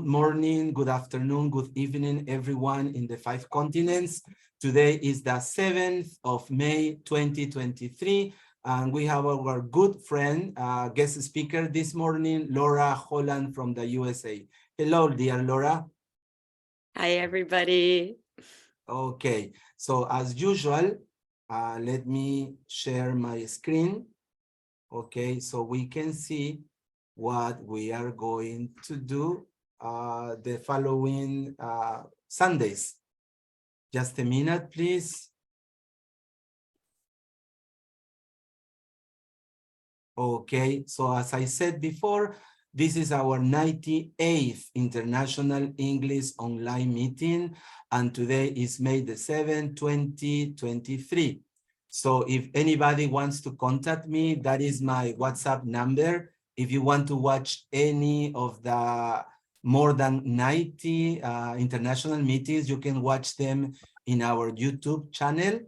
morning, good afternoon, good evening, everyone in the 5 continents. Today is the 7th of May, 2023, and we have our good friend, guest speaker this morning, Laura Holland from the USA. Hello, dear Laura. Hi, everybody. Okay, so as usual, let me share my screen. Okay, so we can see what we are going to do the following Sundays. Just a minute, please. Okay, so as I said before, this is our 98th International English Online Meeting, and today is May the 7th, 2023. So if anybody wants to contact me, that is my WhatsApp number. If you want to watch any of the more than 90 international meetings, you can watch them in our YouTube channel.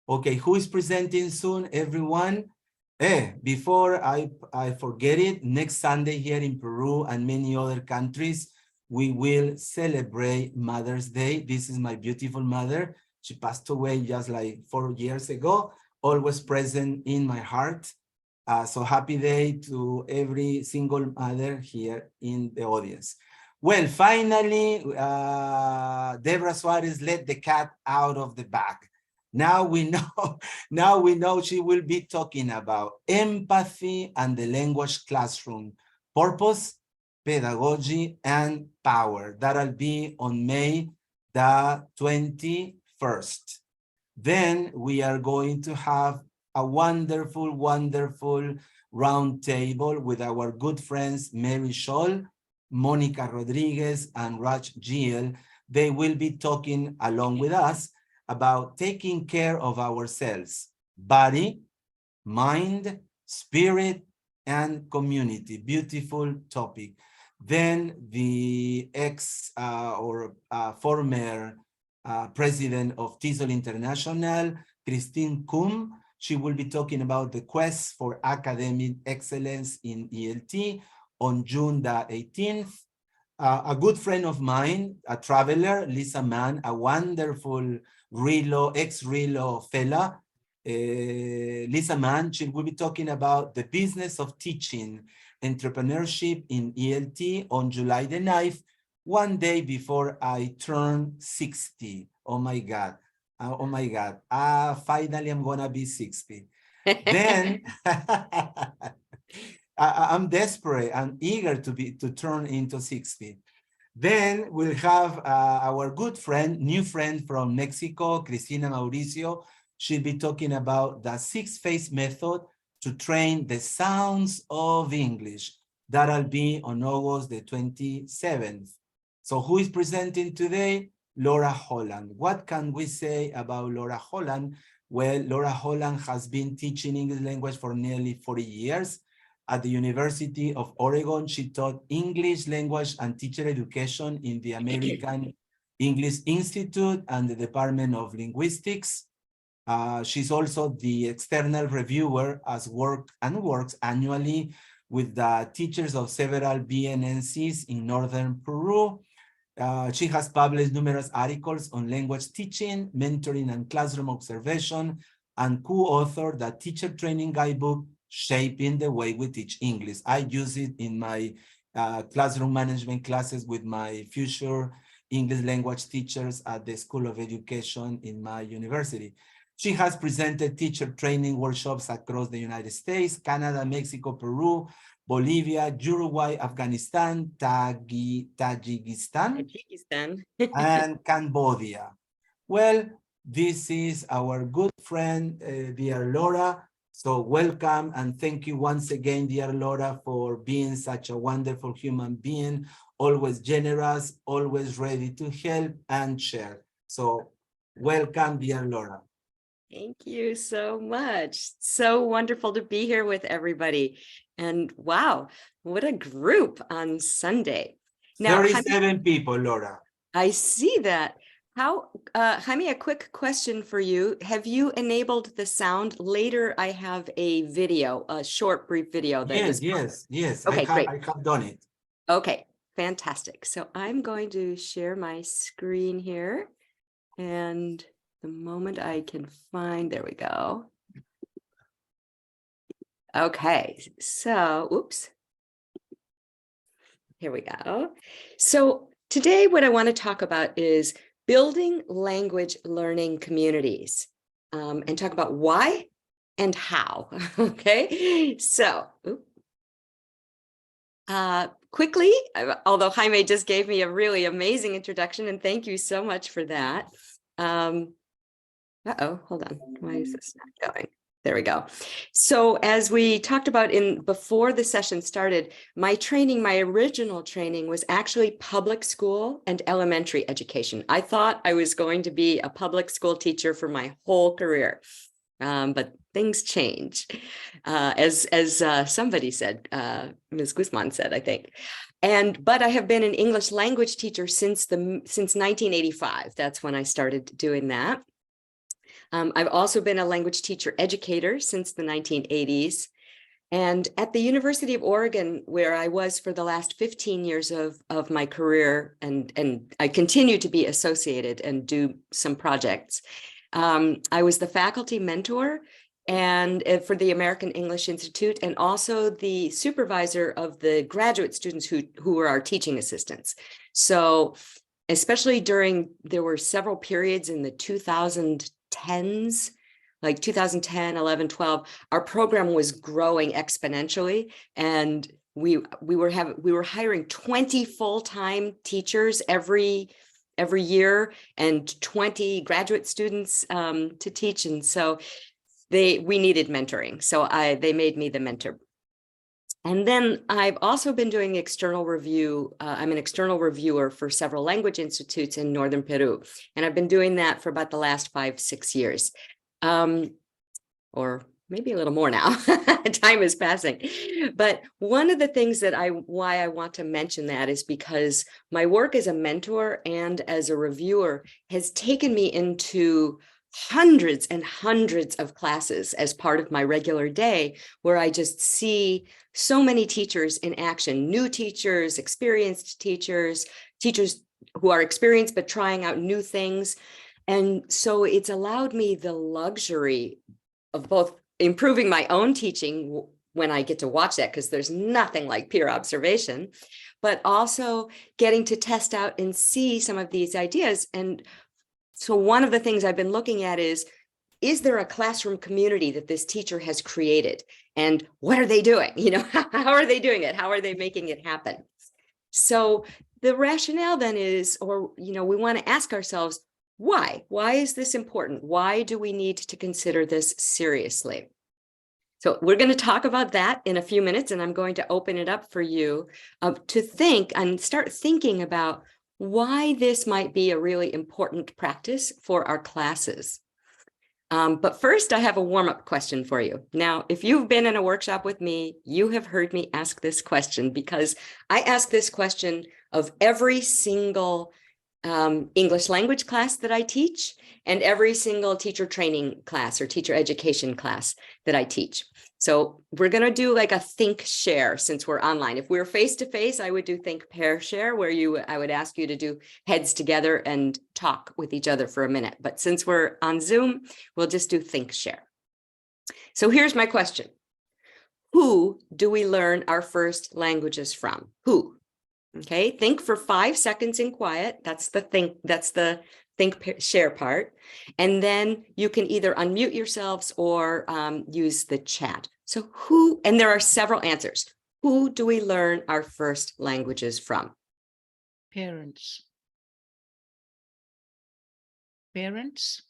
Okay, who is presenting soon, everyone? Before I forget it, next Sunday here in Peru and many other countries, we will celebrate Mother's Day. This is my beautiful mother. She passed away just like 4 years ago, always present in my heart. So happy day to every single mother here in the audience. Well, finally, Deborah Suarez let the cat out of the bag. Now we know she will be talking about empathy and the language classroom, purpose, pedagogy, and power. That'll be on May the 21st. Then we are going to have a wonderful, wonderful round table with our good friends, Mary Scholl, Monica Rodriguez, and Raj Giel. They will be talking along with us about taking care of ourselves, body, mind, spirit, and community. Beautiful topic. Then the former president of TESOL International, Christine Kum, she will be talking about the quest for academic excellence in ELT on June the 18th. A good friend of mine, a traveler, Lisa Mann, a wonderful ex-Relo fella, Lisa Mann, she will be talking about the business of teaching entrepreneurship in ELT on July the 9th, one day before I turn 60. Oh my God. Oh my God. Finally, I'm gonna be 60. Then I'm desperate. I'm eager to turn into 60. Then we'll have our good friend, new friend from Mexico, Cristina Mauricio. She'll be talking about the 6-phase method to train the sounds of English. That'll be on August the 27th. So who is presenting today? Laura Holland. What can we say about Laura Holland? Well, Laura Holland has been teaching English language for nearly 40 years. At the University of Oregon, she taught English language and teacher education in the American English Institute and the Department of Linguistics. She's also the external reviewer as works annually with the teachers of several BNNCs in Northern Peru. She has published numerous articles on language teaching, mentoring, and classroom observation, and co-authored the teacher training guidebook, Shaping the Way We Teach English. I use it in my classroom management classes with my future English language teachers at the School of Education in my university. She has presented teacher training workshops across the United States, Canada, Mexico, Peru, Bolivia, Uruguay, Afghanistan, Tajikistan, and Cambodia. Well, this is our good friend, dear Laura. So welcome and thank you once again, dear Laura, for being such a wonderful human being, always generous, always ready to help and share. So welcome, dear Laura. Thank you so much. So wonderful to be here with everybody. And wow, what a group on Sunday. Now, 37 people, Laura. I see that. How, Jaime, a quick question for you. Have you enabled the sound? Later, I have a video, a short, brief video. That yes. Okay, great. I have done it. Okay, fantastic. So I'm going to share my screen here. And the moment I can find, there we go. Okay, so, oops. Here we go. So today what I want to talk about is building language learning communities, and talk about why and how. Okay, so quickly, although Jaime just gave me a really amazing introduction, and thank you so much for that. Uh-oh, hold on. Why is this not going? There we go. So as we talked about before the session started, my original training was actually public school and elementary education. I thought I was going to be a public school teacher for my whole career. But things change, as somebody said, Ms. Guzman said, I think. But I have been an English language teacher since 1985. That's when I started doing that. I've also been a language teacher educator since the 1980s. And at the University of Oregon, where I was for the last 15 years of my career, and I continue to be associated and do some projects. I was the faculty mentor and for the American English Institute, and also the supervisor of the graduate students who were our teaching assistants. So especially there were several periods in the 2010s, like 2010, 11, 12, our program was growing exponentially, and we were hiring 20 full-time teachers every year and 20 graduate students to teach. And so we needed mentoring. So they made me the mentor. And then I've also been doing external review. I'm an external reviewer for several language institutes in Northern Peru. And I've been doing that for about the last 5-6 years. Or maybe a little more now. Time is passing. But one of the things why I want to mention that is because my work as a mentor and as a reviewer has taken me into hundreds and hundreds of classes as part of my regular day, where I just see so many teachers in action, new teachers, experienced teachers, teachers who are experienced but trying out new things. And so it's allowed me the luxury of both improving my own teaching when I get to watch that, because there's nothing like peer observation, but also getting to test out and see some of these ideas. And so one of the things I've been looking at is there a classroom community that this teacher has created? And what are they doing? How are they doing it? How are they making it happen? So the rationale then is, we want to ask ourselves, why? Why is this important? Why do we need to consider this seriously? So we're going to talk about that in a few minutes, and I'm going to open it up for you to think and start thinking about why this might be a really important practice for our classes. But first, I have a warm-up question for you. Now, if you've been in a workshop with me, you have heard me ask this question, because I ask this question of every single English language class that I teach, and every single teacher training class or teacher education class that I teach. So we're going to do like a think share since we're online. If we were face to face, I would do think pair share, where I would ask you to do heads together and talk with each other for a minute. But since we're on Zoom, we'll just do think share. So here's my question. Who do we learn our first languages from? Who? Okay, think for 5 seconds in quiet. That's the think share part. And then you can either unmute yourselves or use the chat. So who, and there are several answers. Who do we learn our first languages from? Parents. Parents?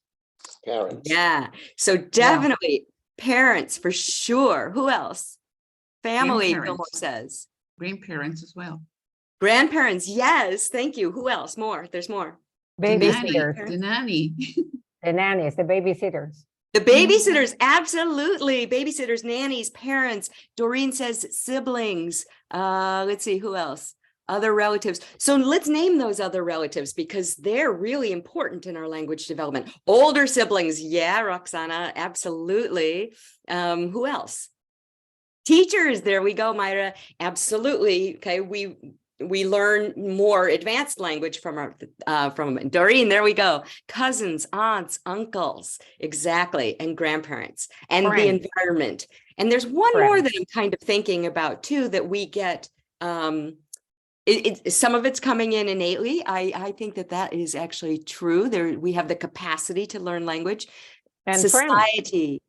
Parents. Yeah, so definitely parents for sure. Who else? Family, Fillmore says. Grandparents as well. Grandparents, yes, thank you. Who else? More, there's more. Babysitters. The nanny. The nannies, the babysitters. The babysitters, absolutely. Babysitters, nannies, parents. Doreen says siblings. Let's see, who else? Other relatives. So let's name those other relatives, because they're really important in our language development. Older siblings, yeah, Roxana, absolutely. Who else? Teachers, there we go, Myra, absolutely. Okay, we learn more advanced language from Doreen. There we go. Cousins, aunts, uncles, exactly, and grandparents, and the Friends. environment. And there's one more Friends. that I'm kind of thinking about too, that we get. Some of it's coming in innately. I think that is actually true. There, we have the capacity to learn language. And Society.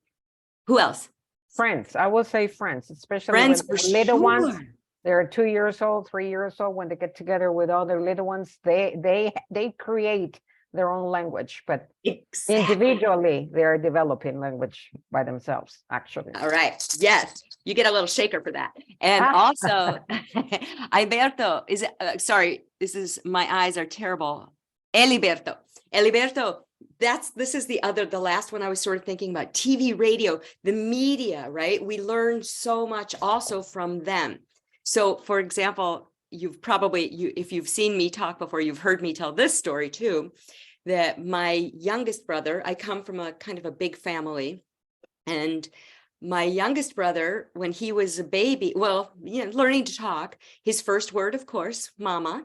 Who else? friends. I will say friends, especially Friends when for the little ones. sure. They're 2 years old, 3 years old. When they get together with all their little ones, they create their own language, but Exactly. individually they are developing language by themselves. Actually, All right. Yes, you get a little shaker for that. And also, Alberto is sorry. My eyes are terrible. Eliberto. This is the last one I was sort of thinking about. TV, radio, the media, right? We learn so much also from them. So, for example, if you've seen me talk before, you've heard me tell this story too, that my youngest brother, I come from a kind of a big family, and my youngest brother, when he was a baby, learning to talk, his first word, of course, mama.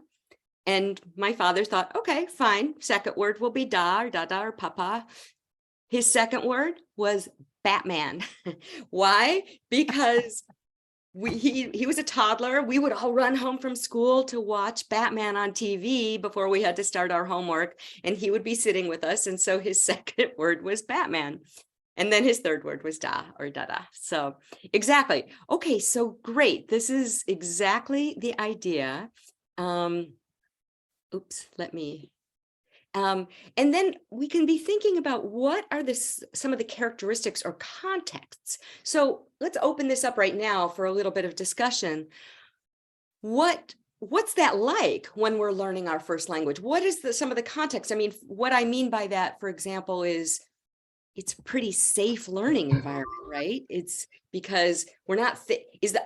And my father thought, okay, fine. Second word will be da or dada or papa. His second word was Batman. Why? Because he was a toddler. We would all run home from school to watch Batman on TV before we had to start our homework, and he would be sitting with us. And so his second word was Batman. And then his third word was da or dada. So exactly. Okay, so great. This is exactly the idea. And then we can be thinking about what are some of the characteristics or contexts. So let's open this up right now for a little bit of discussion. What's that like when we're learning our first language? What is some of the context? I mean, what I mean by that, for example, is it's a pretty safe learning environment, right? It's because we're not,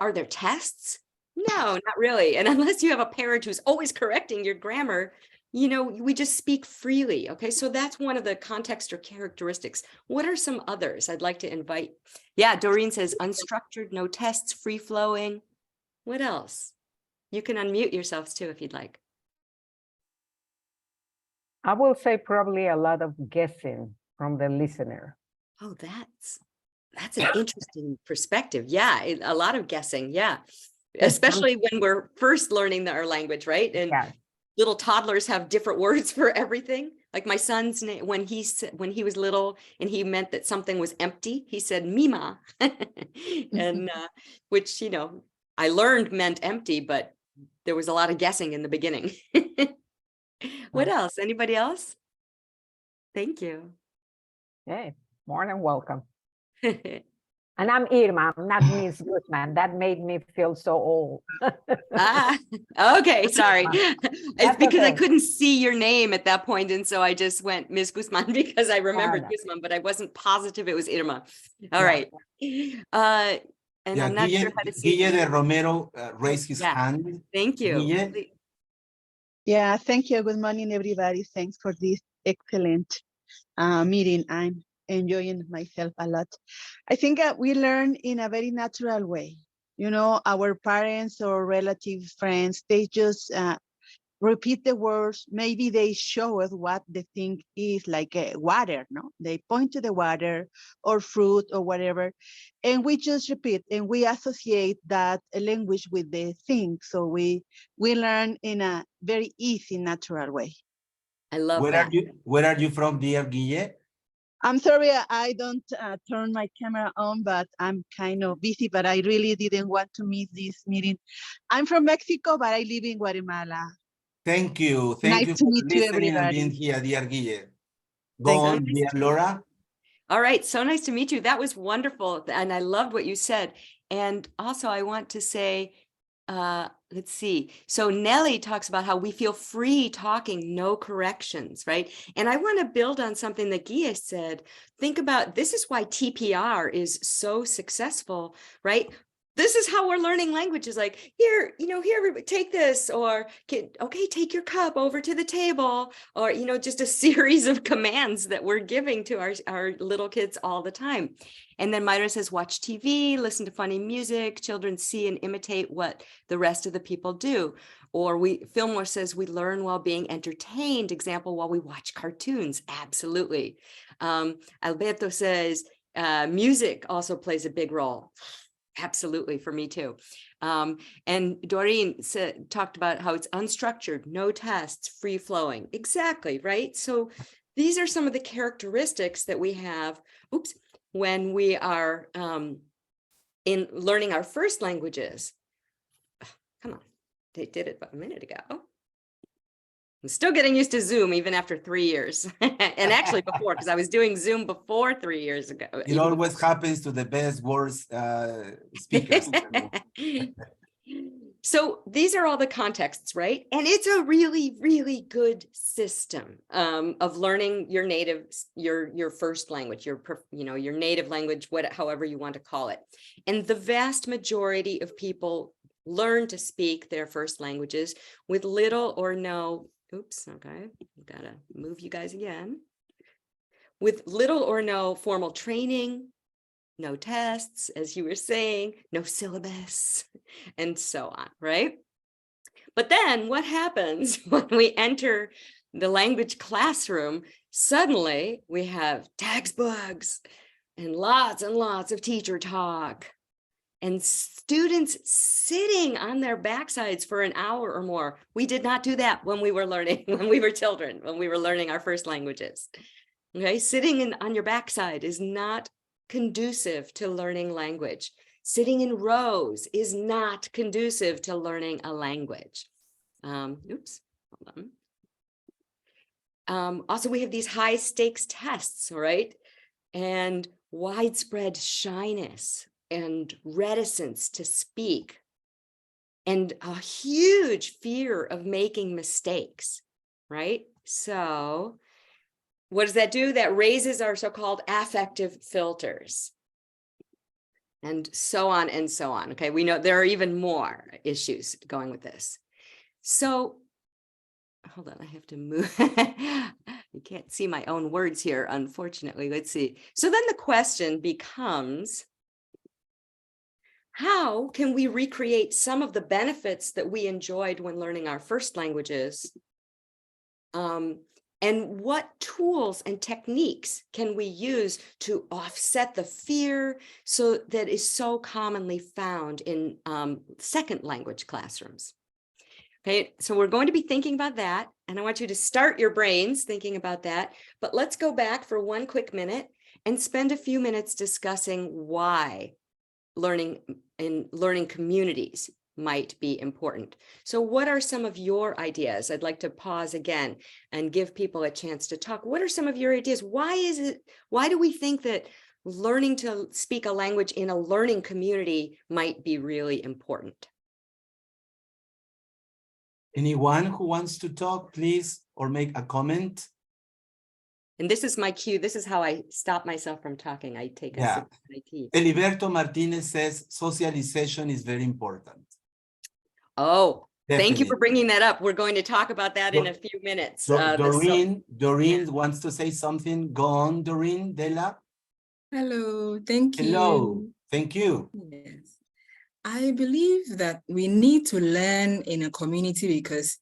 are there tests? No, not really. And unless you have a parent who's always correcting your grammar, we just speak freely. Okay, so that's one of the context or characteristics. What are some others I'd like to invite? Yeah, Doreen says unstructured, no tests, free flowing. What else? You can unmute yourselves too if you'd like. I will say probably a lot of guessing from the listener. Oh, that's an interesting perspective. Yeah, a lot of guessing. Yeah, especially when we're first learning our language, right? And yeah. Little toddlers have different words for everything. Like my son's name, when he was little and he meant that something was empty, he said Mima, and which I learned meant empty, but there was a lot of guessing in the beginning. What else? Anybody else? Thank you. Hey, more than welcome. And I'm Irma, I'm not Miss Guzman. That made me feel so old. Okay, sorry. It's because I couldn't see your name at that point, and so I just went Miss Guzman because I remembered Guzman, but I wasn't positive it was Irma. All right. And I'm not sure how to see. Guille de Romero raised his hand. Thank you. Guille? Yeah, thank you. Good morning, everybody. Thanks for this excellent meeting. I'm enjoying myself a lot. I think we learn in a very natural way. Our parents or relative friends, they just repeat the words. Maybe they show us what the thing is, like water, no? They point to the water or fruit or whatever, and we just repeat and we associate that language with the thing. So we learn in a very easy, natural way. I love that. Where are you from, dear Guille? I'm sorry, I don't turn my camera on, but I'm kind of busy, but I really didn't want to miss this meeting. I'm from Mexico, but I live in Guatemala. Thank you. Thank you Nice to for meet you, listening and being everybody. here, dear Guille. Go Thank on, you. dear Laura. All right, so nice to meet you. That was wonderful, and I loved what you said. And also, I want to say, let's see. So Nellie talks about how we feel free talking, no corrections, right? And I want to build on something that Gia said. Think about, this is why TPR is so successful, right? this is how we're learning languages. Like, here, here, everybody, take this, or okay, take your cup over to the table, or, just a series of commands that we're giving to our little kids all the time. And then Myra says, watch TV, listen to funny music, children see and imitate what the rest of the people do. Or Fillmore says, we learn while being entertained. Example, while we watch cartoons. Absolutely. Alberto says, music also plays a big role. Absolutely, for me too. And Doreen talked about how it's unstructured, no tests, free flowing. Exactly, right? So these are some of the characteristics that we have, when we are in learning our first languages. Come on, they did it a minute ago. I'm still getting used to Zoom even after 3 years. And actually before, because I was doing Zoom before 3 years ago. It always happens to the best, worst speakers. So these are all the contexts, right? And it's a really, really good system of learning your native, your first language, your native language, however you want to call it. And the vast majority of people learn to speak their first languages with little or no. Okay, gotta move you guys again. With little or no formal training, no tests, as you were saying, no syllabus, and so on, right? But then what happens when we enter the language classroom? Suddenly we have textbooks and lots of teacher talk, and students sitting on their backsides for an hour or more. We did not do that when we were learning, when we were children, when we were learning our first languages. Okay, sitting on your backside is not conducive to learning language. Sitting in rows is not conducive to learning a language. Hold on. Also, we have these high stakes tests, right? And widespread shyness and reticence to speak, and a huge fear of making mistakes, right? So what does that do? That raises our so-called affective filters, and so on and so on. Okay, we know there are even more issues going with this. So hold on, I have to move. You can't see my own words here, unfortunately. Let's see. So then the question becomes, how can we recreate some of the benefits that we enjoyed when learning our first languages? And what tools and techniques can we use to offset the fear that is so commonly found in second language classrooms? Okay, so we're going to be thinking about that, and I want you to start your brains thinking about that. But let's go back for one quick minute and spend a few minutes discussing why learning communities might be important. So what are some of your ideas? I'd like to pause again and give people a chance to talk. What are some of your ideas? Why do we think that learning to speak a language in a learning community might be really important? Anyone who wants to talk, please, or make a comment? And this is my cue. This is how I stop myself from talking. I take a sip of my tea. Eliberto Martinez says socialization is very important. Oh, thank you Definitely. for bringing that up. We're going to talk about that in a few minutes. Doreen wants to say something. Go on, Doreen Della. Hello, thank you. Hello, thank you. Yes. I believe that we need to learn in a community because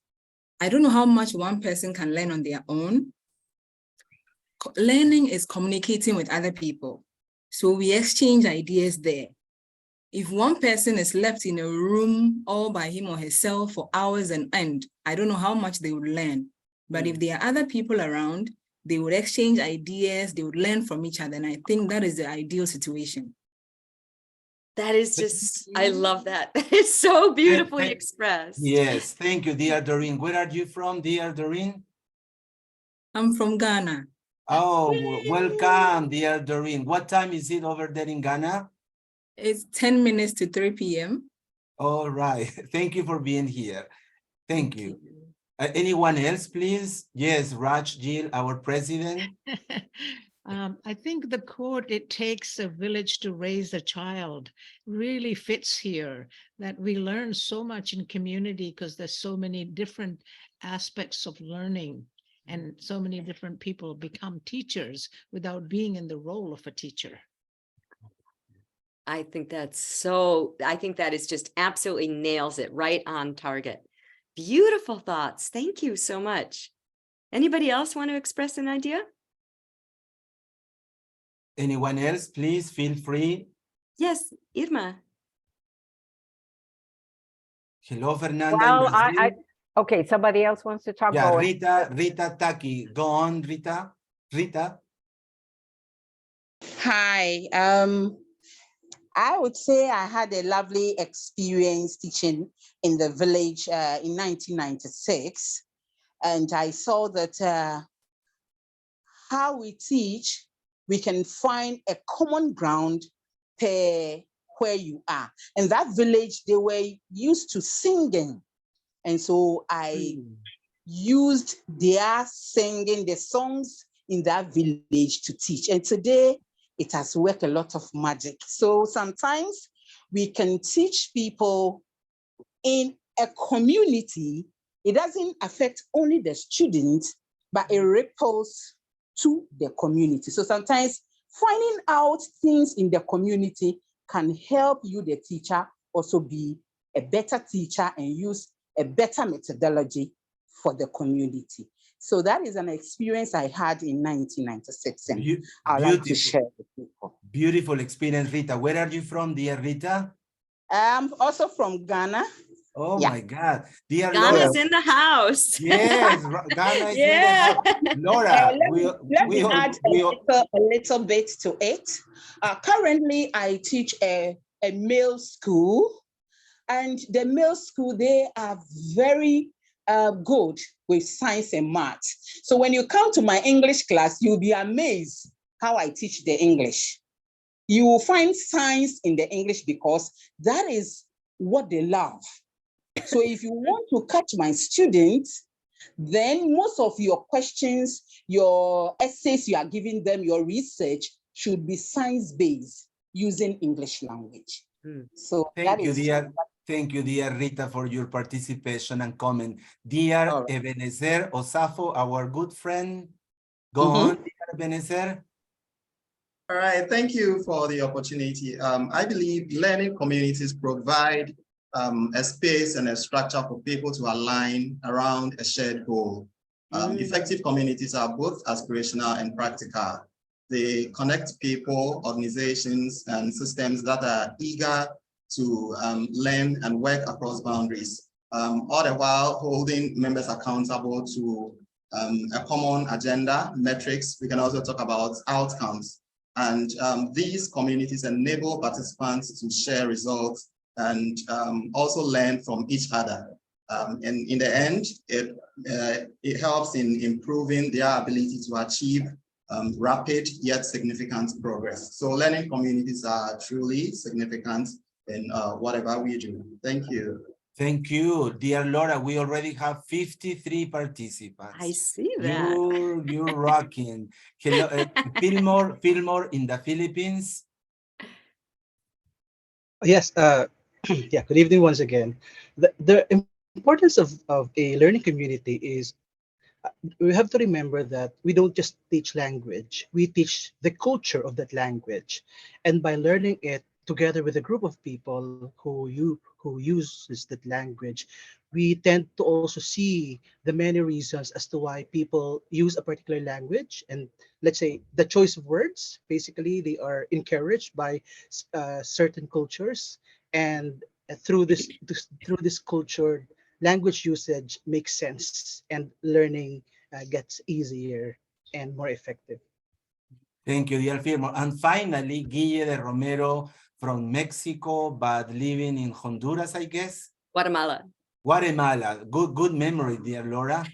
I don't know how much one person can learn on their own. Learning is communicating with other people. So we exchange ideas there. If one person is left in a room all by him or herself for hours and end, I don't know how much they would learn. But if there are other people around, they would exchange ideas, they would learn from each other. And I think that is the ideal situation. That is just, I love that. It's so beautifully expressed. Yes, thank you, dear Doreen. Where are you from, dear Doreen? I'm from Ghana. Oh, welcome, dear Doreen. What time is it over there in Ghana? It's 10 minutes to 3 p.m. All right. Thank you for being here. Thank you. Anyone else, please? Yes, Raj Gill, our president. I think the quote, "It takes a village to raise a child," really fits here, that we learn so much in community because there's so many different aspects of learning and so many different people become teachers without being in the role of a teacher. I think that is just absolutely nails it, right on target. Beautiful thoughts. Thank you so much. Anybody else want to express an idea? Anyone else, please feel free. Yes, Irma. Hello, Fernanda. Well, in Brazil. okay, somebody else wants to talk. Yeah, Go ahead. Rita Taki. Go on, Rita. Rita. Hi, I would say I had a lovely experience teaching in the village in 1996. And I saw that how we teach, we can find a common ground per where you are. And that village, they were used to singing. And so I used their singing, the songs in that village to teach. And today, it has worked a lot of magic. So sometimes we can teach people in a community. It doesn't affect only the students, but it ripples to the community. So sometimes finding out things in the community can help you, the teacher, also be a better teacher and use a better methodology for the community. So that is an experience I had in 1996, and I'd like to share with people. Beautiful experience, Rita. Where are you from, dear Rita? I'm also from Ghana. Oh Yeah. my God, dear Ghana's Laura. in the house. Yes, Ghana is Yeah. in the house. Laura, Let me add a little bit to it. Currently, I teach a male school, and the male school, they are very good with science and math. So when you come to my English class, you'll be amazed how I teach the English. You will find science in the English because that is what they love. So if you want to catch my students, then most of your questions, your essays you are giving them, your research should be science-based using English language. So Thank you, dear Rita, for your participation and comment. Dear Ebenezer Osafo, our good friend. Go on, dear Ebenezer. All right, thank you for the opportunity. I believe learning communities provide a space and a structure for people to align around a shared goal. Effective communities are both aspirational and practical. They connect people, organizations, and systems that are eager to learn and work across boundaries, all the while holding members accountable to a common agenda, metrics. We can also talk about outcomes. And these communities enable participants to share results and also learn from each other. And in the end, it helps in improving their ability to achieve rapid yet significant progress. So learning communities are truly significant in whatever we do. Thank you. Thank you, dear Laura. We already have 53 participants. I see that. You're rocking. Hello, Fillmore in the Philippines. Yes, yeah, good evening once again. The importance of a learning community is we have to remember that we don't just teach language, we teach the culture of that language. And by learning it together with a group of people who uses that language, we tend to also see the many reasons as to why people use a particular language. And let's say the choice of words, basically they are encouraged by certain cultures, and through this culture, language usage makes sense and learning gets easier and more effective. Thank you, dear Fillmore. And finally, Guille de Romero from Mexico, but living in Honduras, I guess. Guatemala. Guatemala. Good memory, dear Laura.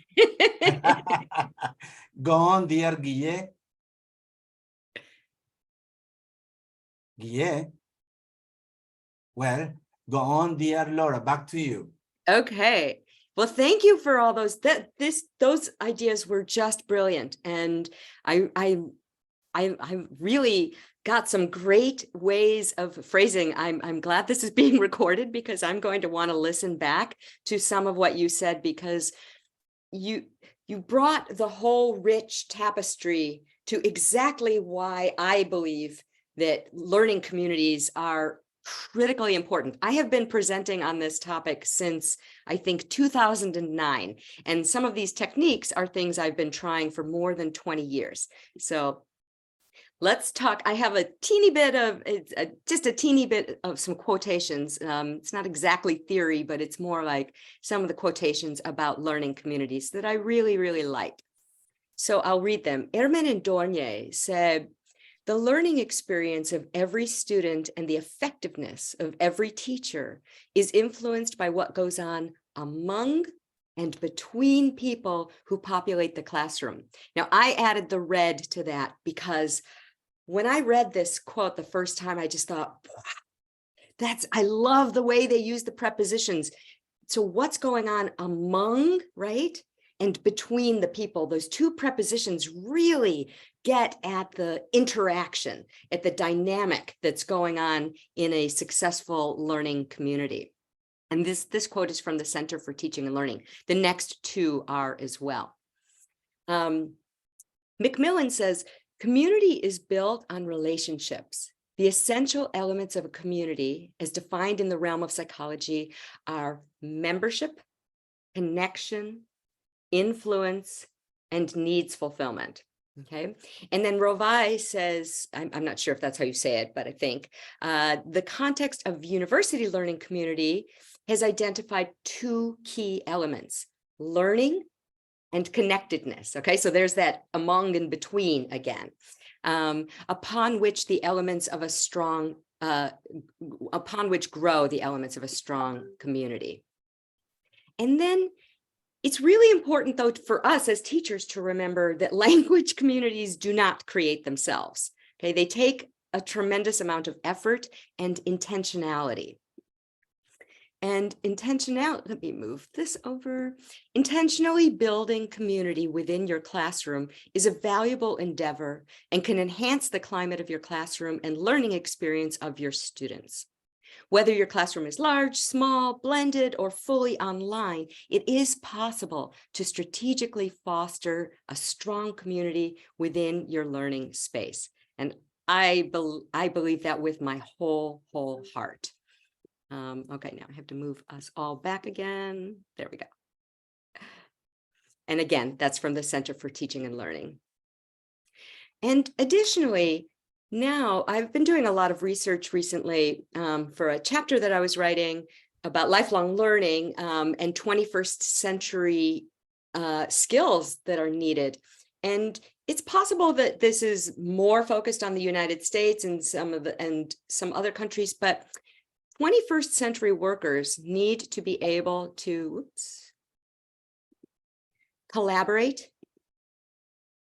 Go on, dear Guille. Guille. Well, go on, dear Laura. Back to you. Okay. Well, thank you for all those. Those ideas were just brilliant, and I I really got some great ways of phrasing. I'm glad this is being recorded because I'm going to want to listen back to some of what you said, because you brought the whole rich tapestry to exactly why I believe that learning communities are critically important. I have been presenting on this topic since, I think, 2009. And some of these techniques are things I've been trying for more than 20 years. So let's talk. I have a teeny bit of, just a teeny bit of some quotations. It's not exactly theory, but it's more like some of the quotations about learning communities that I really, really like. So I'll read them. Herman and Dornier said, "The learning experience of every student and the effectiveness of every teacher is influenced by what goes on among and between people who populate the classroom." Now, I added the red to that because when I read this quote the first time, I just thought, wow, I love the way they use the prepositions. So what's going on among, right? And between the people, those two prepositions really get at the interaction, at the dynamic that's going on in a successful learning community. And this quote is from the Center for Teaching and Learning. The next two are as well. Macmillan says, "Community is built on relationships. The essential elements of a community, as defined in the realm of psychology, are membership, connection, influence, and needs fulfillment." Okay. And then Rovai says, I'm not sure if that's how you say it, but I think the context of university learning community has identified two key elements: learning and connectedness. Okay. So there's that among and between again, upon which the elements of a strong, upon which grow the elements of a strong community. And then it's really important, though, for us as teachers to remember that language communities do not create themselves. Okay, they take a tremendous amount of effort and intentionality. And let me move this over. Intentionally building community within your classroom is a valuable endeavor and can enhance the climate of your classroom and learning experience of your students. Whether your classroom is large, small, blended, or fully online, it is possible to strategically foster a strong community within your learning space. And I believe that with my whole heart. Okay, now I have to move us all back again. There we go. And again, that's from the Center for Teaching and Learning. And additionally, now I've been doing a lot of research recently for a chapter that I was writing about lifelong learning and 21st century skills that are needed. And it's possible that this is more focused on the United States and some other countries, but 21st century workers need to be able to collaborate,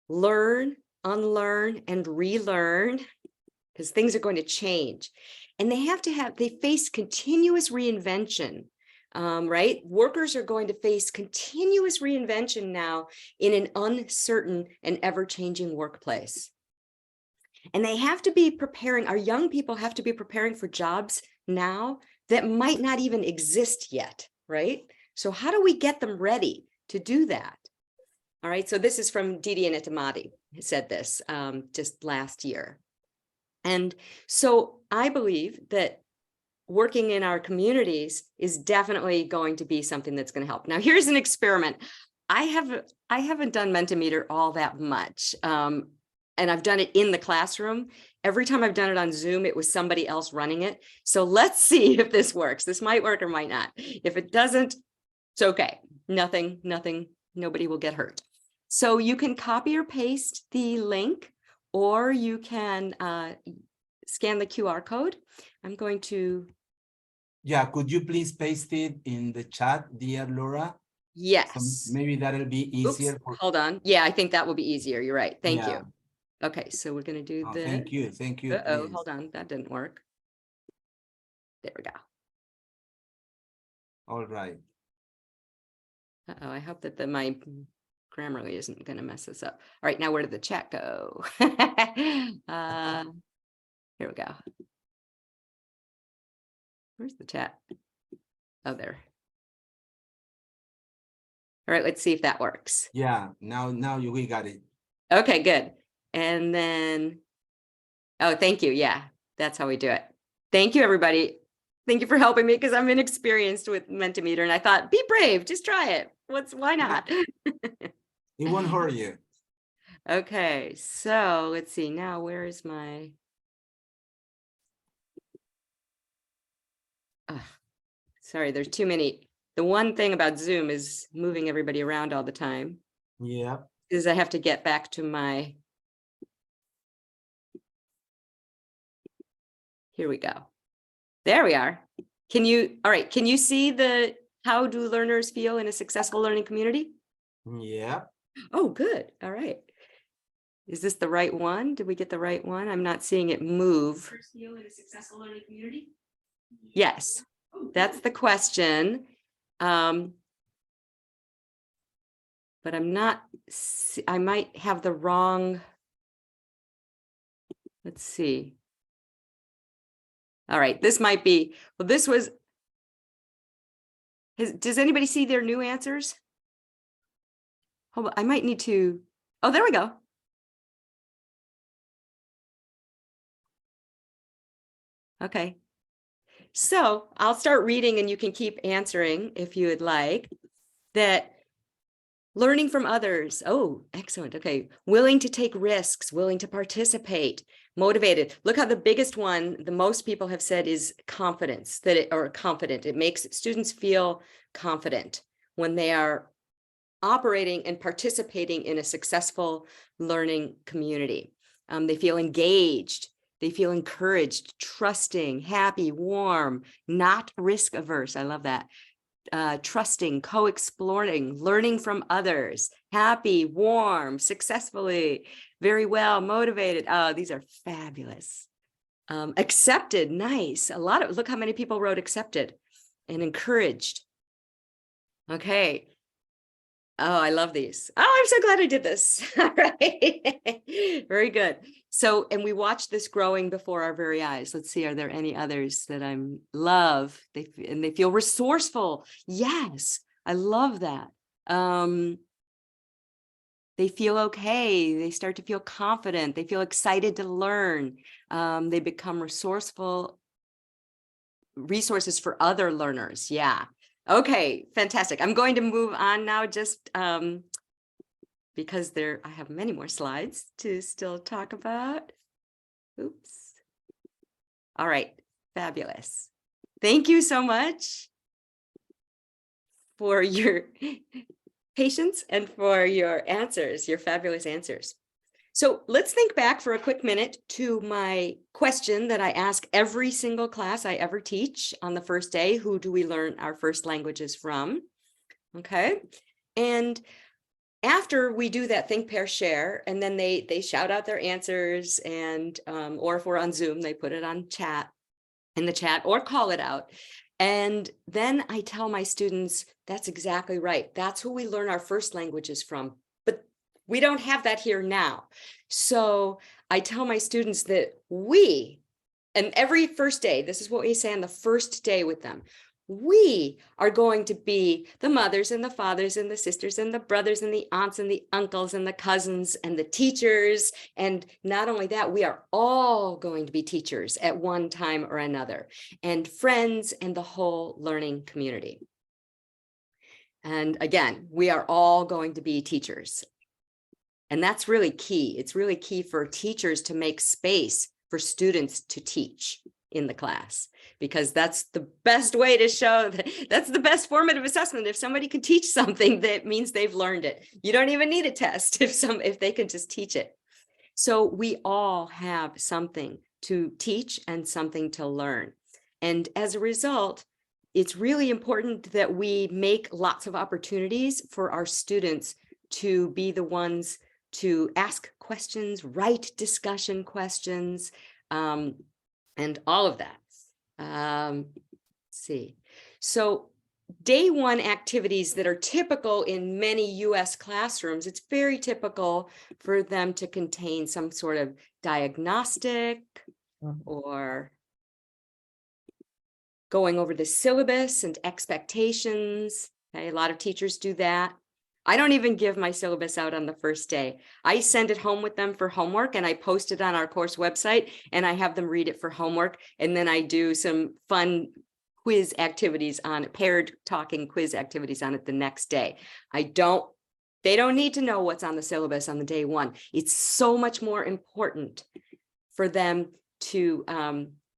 learn, unlearn, and relearn, because things are going to change. And they face continuous reinvention, right? Workers are going to face continuous reinvention now in an uncertain and ever-changing workplace. And they have to be preparing, our young people have to be preparing for jobs now that might not even exist yet, right? So how do we get them ready to do that? All right, so this is from Didi and Itamati, who said this just last year. And so I believe that working in our communities is definitely going to be something that's going to help. Now, here's an experiment. I haven't done Mentimeter all that much. And I've done it in the classroom. Every time I've done it on Zoom, it was somebody else running it. So let's see if this works. This might work or might not. If it doesn't, it's okay. Nobody will get hurt. So you can copy or paste the link, or you can scan the QR code. I'm going to. Yeah, could you please paste it in the chat, dear Laura? Yes. Maybe that'll be easier. Oops, hold on. Yeah, I think that will be easier. You're right. Thank Yeah. you. Okay, so we're going to do this. Thank you. Uh-oh, hold on. That didn't work. There we go. All right. Uh-oh, I hope that my Grammarly isn't going to mess this up. All right, now where did the chat go? Here we go. Where's the chat? Oh, there. All right, let's see if that works. Yeah, now we got it. Okay, good. And then, oh, thank you. Yeah, that's how we do it. Thank you, everybody. Thank you for helping me because I'm inexperienced with Mentimeter, and I thought, be brave, just try it. Why not? It won't hurt you. Okay, so let's see now, where is my, sorry, there's too many. The one thing about Zoom is moving everybody around all the time. Yeah. Is I have to get back to my, here we go. There we are. All right, can you see how do learners feel in a successful learning community? Yeah. Oh, good. All right. Is this the right one? Did we get the right one? I'm not seeing it move. Feel in a successful learning community? Yes, that's the question. But I'm not, I might have the wrong, let's see. All right, this might be, well, this was, does anybody see their new answers? Hold on, I might need to, oh, there we go. Okay. So I'll start reading and you can keep answering if you would like. That learning from others. Oh, excellent. Okay. Willing to take risks, willing to participate, motivated. Look how the biggest one, the most people have said is confidence, or confident. It makes students feel confident when they are operating and participating in a successful learning community. They feel engaged. They feel encouraged, trusting, happy, warm, not risk averse. I love that. Trusting, co-exploring, learning from others, happy, warm, successfully, very well, motivated. Oh, these are fabulous. Accepted, nice. Look how many people wrote accepted and encouraged. Okay. Oh, I love these. Oh, I'm so glad I did this. All right. Very good. So, and we watched this growing before our very eyes. Let's see, are there any others that I love? And they feel resourceful. Yes, I love that. They feel okay. They start to feel confident. They feel excited to learn. They become resourceful resources for other learners. Yeah. Okay, fantastic. I'm going to move on now just because I have many more slides to still talk about. Oops. All right, fabulous. Thank you so much for your patience and for your answers, your fabulous answers. So let's think back for a quick minute to my question that I ask every single class I ever teach on the first day. Who do we learn our first languages from? Okay. And after we do that think, pair, share, and then they shout out their answers, and or if we're on Zoom, they put it on in the chat or call it out. And then I tell my students, that's exactly right. That's who we learn our first languages from. But we don't have that here now. So I tell my students that and every first day, this is what we say on the first day with them. We are going to be the mothers and the fathers and the sisters and the brothers and the aunts and the uncles and the cousins and the teachers. And not only that, we are all going to be teachers at one time or another, and friends and the whole learning community. And again, we are all going to be teachers. And that's really key. It's really key for teachers to make space for students to teach in the class, because that's the best way to show that's the best formative assessment. If somebody can teach something, that means they've learned it. You don't even need a test if they can just teach it. So we all have something to teach and something to learn. And as a result, it's really important that we make lots of opportunities for our students to be the ones to ask questions, write discussion questions, and all of that. Let's see. So day one activities that are typical in many US classrooms, it's very typical for them to contain some sort of diagnostic or going over the syllabus and expectations. Okay, a lot of teachers do that. I don't even give my syllabus out on the first day. I send it home with them for homework and I post it on our course website and I have them read it for homework. And then I do some fun quiz activities on it, paired talking quiz activities on it the next day. They don't need to know what's on the syllabus on the day one. It's so much more important for them to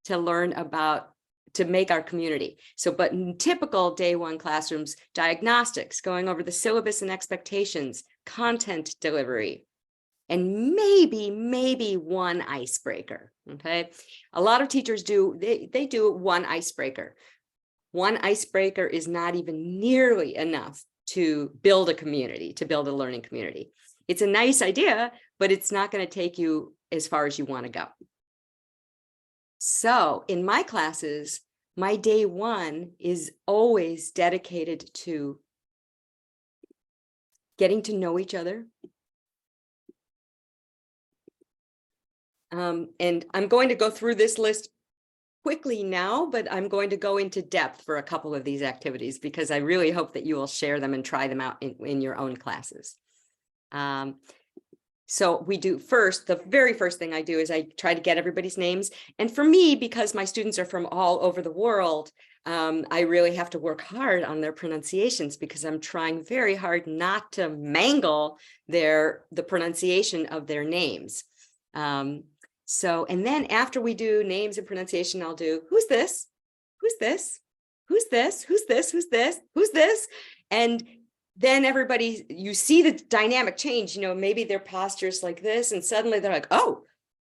learn about, to make our community. So, but in typical day one classrooms, diagnostics, going over the syllabus and expectations, content delivery, and maybe one icebreaker. Okay. A lot of teachers they do one icebreaker. One icebreaker is not even nearly enough to build a community, to build a learning community. It's a nice idea, but it's not going to take you as far as you want to go. So in my classes, my day one is always dedicated to getting to know each other. And I'm going to go through this list quickly now, but I'm going to go into depth for a couple of these activities because I really hope that you will share them and try them out in your own classes. So we do first, the very first thing I do is I try to get everybody's names. And for me, because my students are from all over the world, I really have to work hard on their pronunciations because I'm trying very hard not to mangle the pronunciation of their names. So, and then after we do names and pronunciation, I'll do, who's this? Who's this? Who's this? Who's this? Who's this? Who's this? And then everybody, you see the dynamic change, maybe their posture's like this, and suddenly they're like, oh,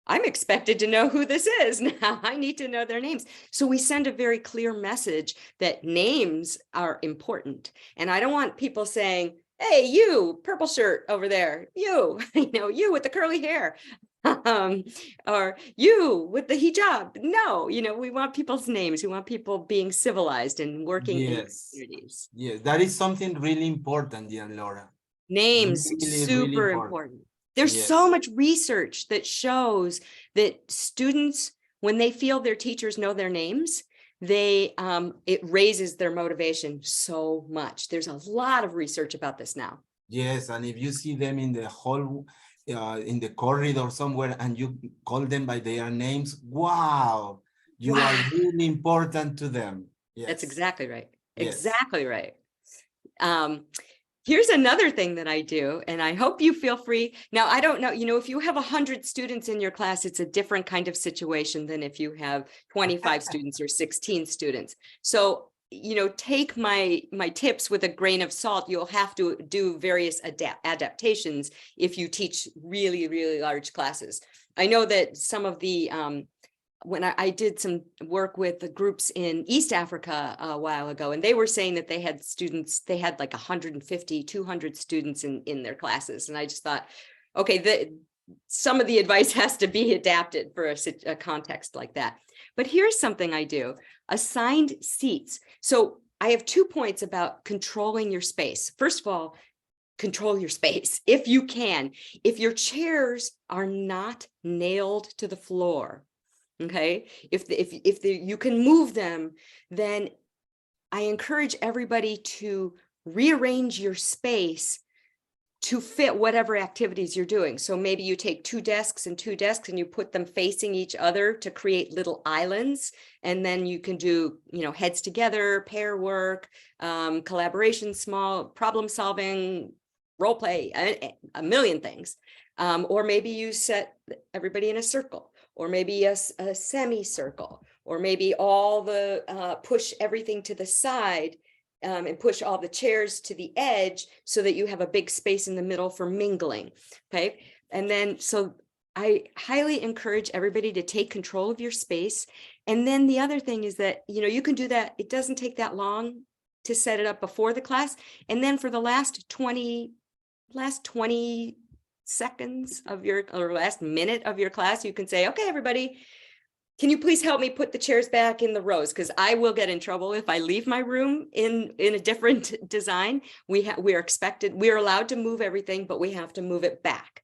I'm expected to know who this is. Now I need to know their names. So we send a very clear message that names are important. And I don't want people saying, hey, you, purple shirt over there, you, you with the curly hair. Or you with the hijab. No, we want people's names. We want people being civilized and working in communities. Yes, that is something really important, dear Laura. Names, really, super really important. There's so much research that shows that students, when they feel their teachers know their names, it raises their motivation so much. There's a lot of research about this now. Yes, and if you see them in the hall, in the corridor somewhere, and you call them by their names, wow, you are really important to them. Yes. That's exactly right. Yes. Exactly right. Here's another thing that I do, and I hope you feel free. Now, I don't know, if you have 100 students in your class, it's a different kind of situation than if you have 25 students or 16 students. So, take my tips with a grain of salt. You'll have to do various adaptations if you teach really, really large classes. I know that some of the, when I did some work with the groups in East Africa a while ago, and they were saying that they had students, they had like 150, 200 students in their classes. And I just thought, okay, some of the advice has to be adapted for a context like that. But here's something I do: assigned seats. So I have 2 points about controlling your space. First of all, control your space if you can. If your chairs are not nailed to the floor, okay, if you can move them, then I encourage everybody to rearrange your space to fit whatever activities you're doing. So maybe you take 2 desks and 2 desks and you put them facing each other to create little islands. And then you can do, heads together, pair work, collaboration, small problem solving, role play, a million things. Or maybe you set everybody in a circle, or maybe a semicircle, or maybe all push everything to the side. And push all the chairs to the edge so that you have a big space in the middle for mingling. Okay. And then, so I highly encourage everybody to take control of your space. And then the other thing is that, you can do that. It doesn't take that long to set it up before the class. And then for the last 20 seconds of or last minute of your class, you can say, okay, everybody, can you please help me put the chairs back in the rows? Because I will get in trouble if I leave my room in a different design. We're allowed to move everything, but we have to move it back.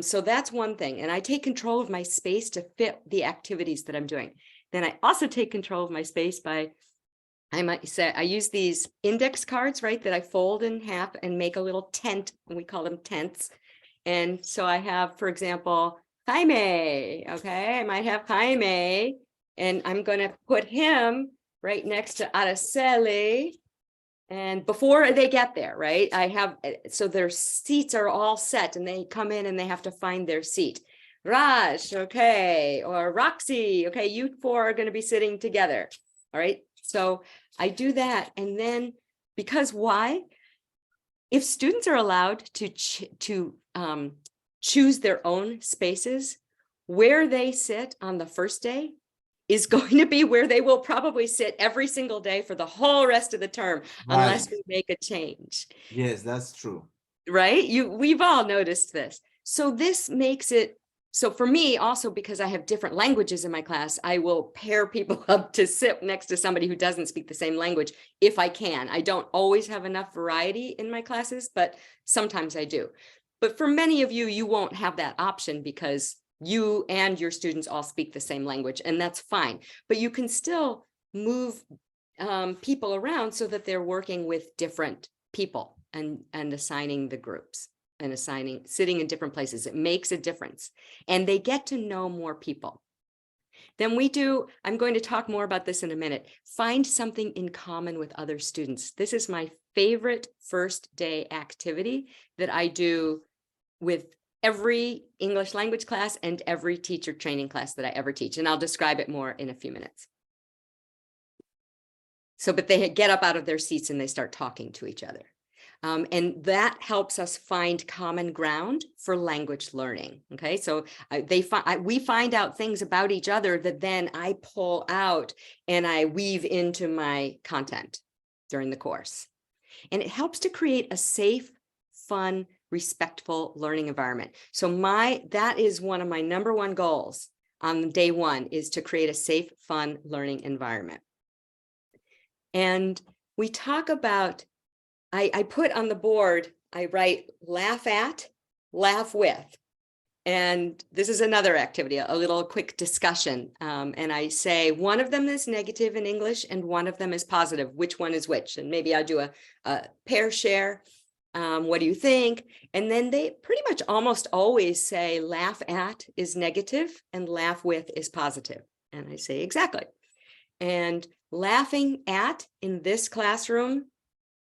So that's one thing. And I take control of my space to fit the activities that I'm doing. Then I also take control of my space by, I might say, I use these index cards, right, that I fold in half and make a little tent, and we call them tents. And so I have, for example, Jaime, okay, I might have Jaime, and I'm going to put him right next to Araceli. And before they get there, right, so their seats are all set and they come in and they have to find their seat. Raj, okay, or Roxy, okay, you four are going to be sitting together. All right, so I do that. And then, because why? If students are allowed to choose their own spaces, where they sit on the first day is going to be where they will probably sit every single day for the whole rest of the term, unless we make a change. Yes, that's true. Right? We've all noticed this. So this makes it, so for me also, because I have different languages in my class, I will pair people up to sit next to somebody who doesn't speak the same language if I can. I don't always have enough variety in my classes, but sometimes I do. But for many of you, you won't have that option because you and your students all speak the same language, and that's fine. But you can still move people around so that they're working with different people and assigning the groups and sitting in different places. It makes a difference, and they get to know more people. Then I'm going to talk more about this in a minute. Find something in common with other students. This is my favorite first day activity that I do with every English language class and every teacher training class that I ever teach. And I'll describe it more in a few minutes. So, but they get up out of their seats and they start talking to each other. And that helps us find common ground for language learning. Okay, so we find out things about each other that then I pull out and I weave into my content during the course. And it helps to create a safe, fun, respectful learning environment. So that is one of my #1 goals on day one, is to create a safe, fun learning environment. And we talk about, I put on the board, I write laugh at, laugh with. And this is another activity, a little quick discussion. And I say one of them is negative in English and one of them is positive. Which one is which? And maybe I'll do a pair share. What do you think? And then they pretty much almost always say laugh at is negative and laugh with is positive. And I say exactly. And laughing at in this classroom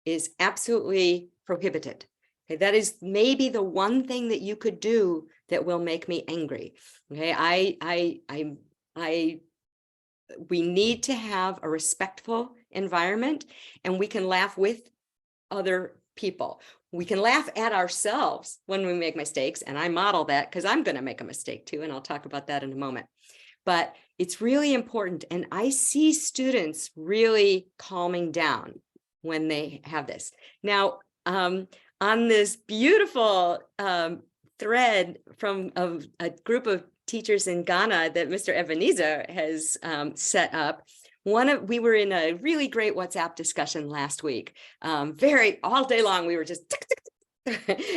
is absolutely prohibited. Okay, that is maybe the one thing that you could do that will make me angry. Okay, we need to have a respectful environment, and we can laugh with other people. We can laugh at ourselves when we make mistakes, and I model that because I'm going to make a mistake too, and I'll talk about that in a moment. But it's really important, and I see students really calming down when they have this. Now, on this beautiful thread from a group of teachers in Ghana that Mr. Ebenezer has set up, we were in a really great WhatsApp discussion last week. All day long, we were just,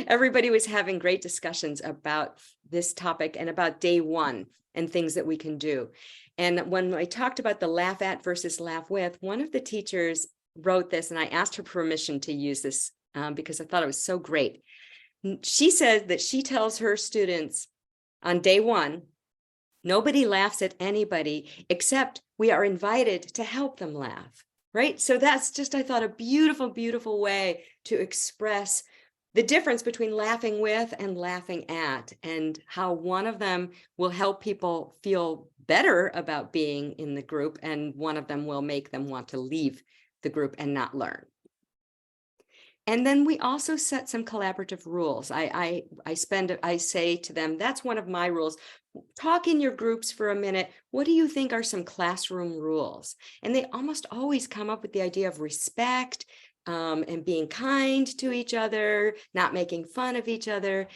everybody was having great discussions about this topic and about day one and things that we can do. And when I talked about the laugh at versus laugh with, one of the teachers wrote this, and I asked her permission to use this because I thought it was so great. She said that she tells her students on day one, nobody laughs at anybody except we are invited to help them laugh, right? So that's just, I thought, a beautiful, beautiful way to express the difference between laughing with and laughing at, and how one of them will help people feel better about being in the group, and one of them will make them want to leave the group and not learn. And then we also set some collaborative rules. I say to them, that's one of my rules. Talk in your groups for a minute. What do you think are some classroom rules? And they almost always come up with the idea of respect, and being kind to each other, not making fun of each other.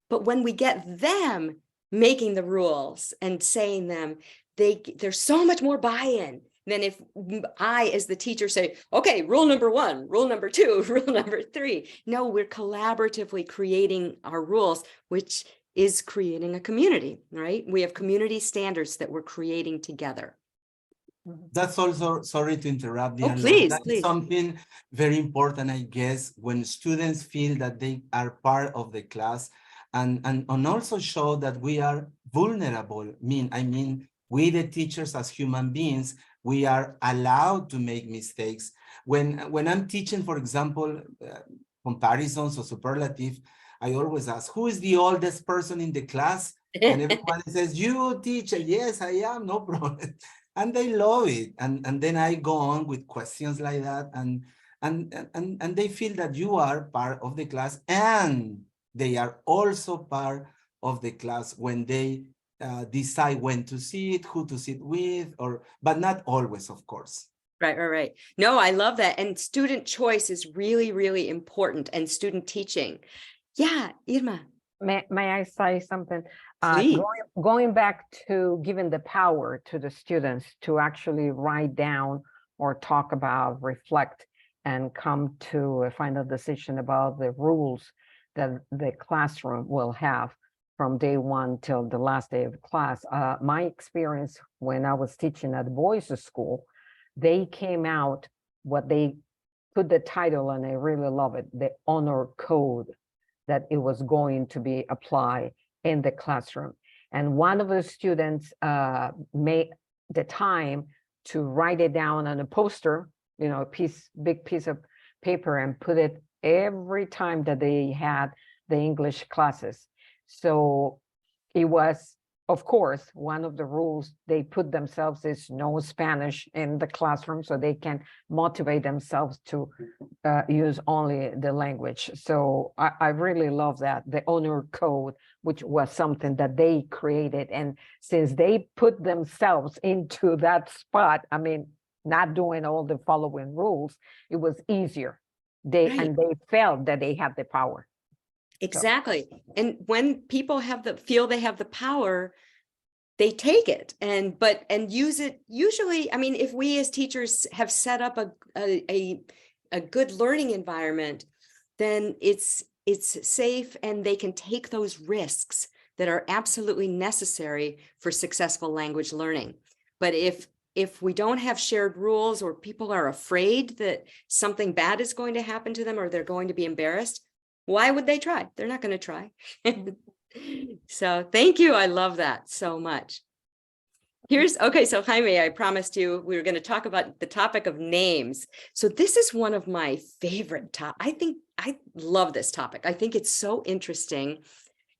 But when we get them making the rules and saying them, there's so much more buy-in than if I, as the teacher, say, okay, rule number 1, rule number 2, rule number 3. No, we're collaboratively creating our rules, which is creating a community, right? We have community standards that we're creating together. That's also, sorry to interrupt, Oh, dear Laura, please, that's please. something very important, I guess, when students feel that they are part of the class and also show that we are vulnerable. I mean, we the teachers as human beings, we are allowed to make mistakes. When I'm teaching, for example, comparisons or superlative, I always ask, who is the oldest person in the class? And everyone says, you teacher. Yes, I am, no problem. And they love it. And then I go on with questions like that. And they feel that you are part of the class, and they are also part of the class when they decide when to sit, who to sit with, but not always, of course. Right. No, I love that. And student choice is really, really important, and student teaching. Yeah, Irma. May I say something? Please. Going back to giving the power to the students to actually write down or talk about, reflect, and come to a final decision about the rules that the classroom will have from day 1 till the last day of class. My experience when I was teaching at the boys' school, they came out, what they put the title, and I really love it, the honor code, that it was going to be applied in the classroom. And one of the students made the time to write it down on a poster, a big piece of paper, and put it every time that they had the English classes. So it was, of course, one of the rules they put themselves is no Spanish in the classroom, so they can motivate themselves to use only the language. So I really love that, the honor code, which was something that they created. And since they put themselves into that spot, I mean, not doing all the following rules, it was easier. And they felt that they had the power. Exactly. So. And when people feel they have the power, they take it and use it. Usually, I mean, if we as teachers have set up a good learning environment, then it's safe, and they can take those risks that are absolutely necessary for successful language learning. But if we don't have shared rules, or people are afraid that something bad is going to happen to them, or they're going to be embarrassed, why would they try? They're not going to try. So thank you. I love that so much. Okay, so Jaime, I promised you we were going to talk about the topic of names. So this is one of my favorite topics. I love this topic. I think it's so interesting,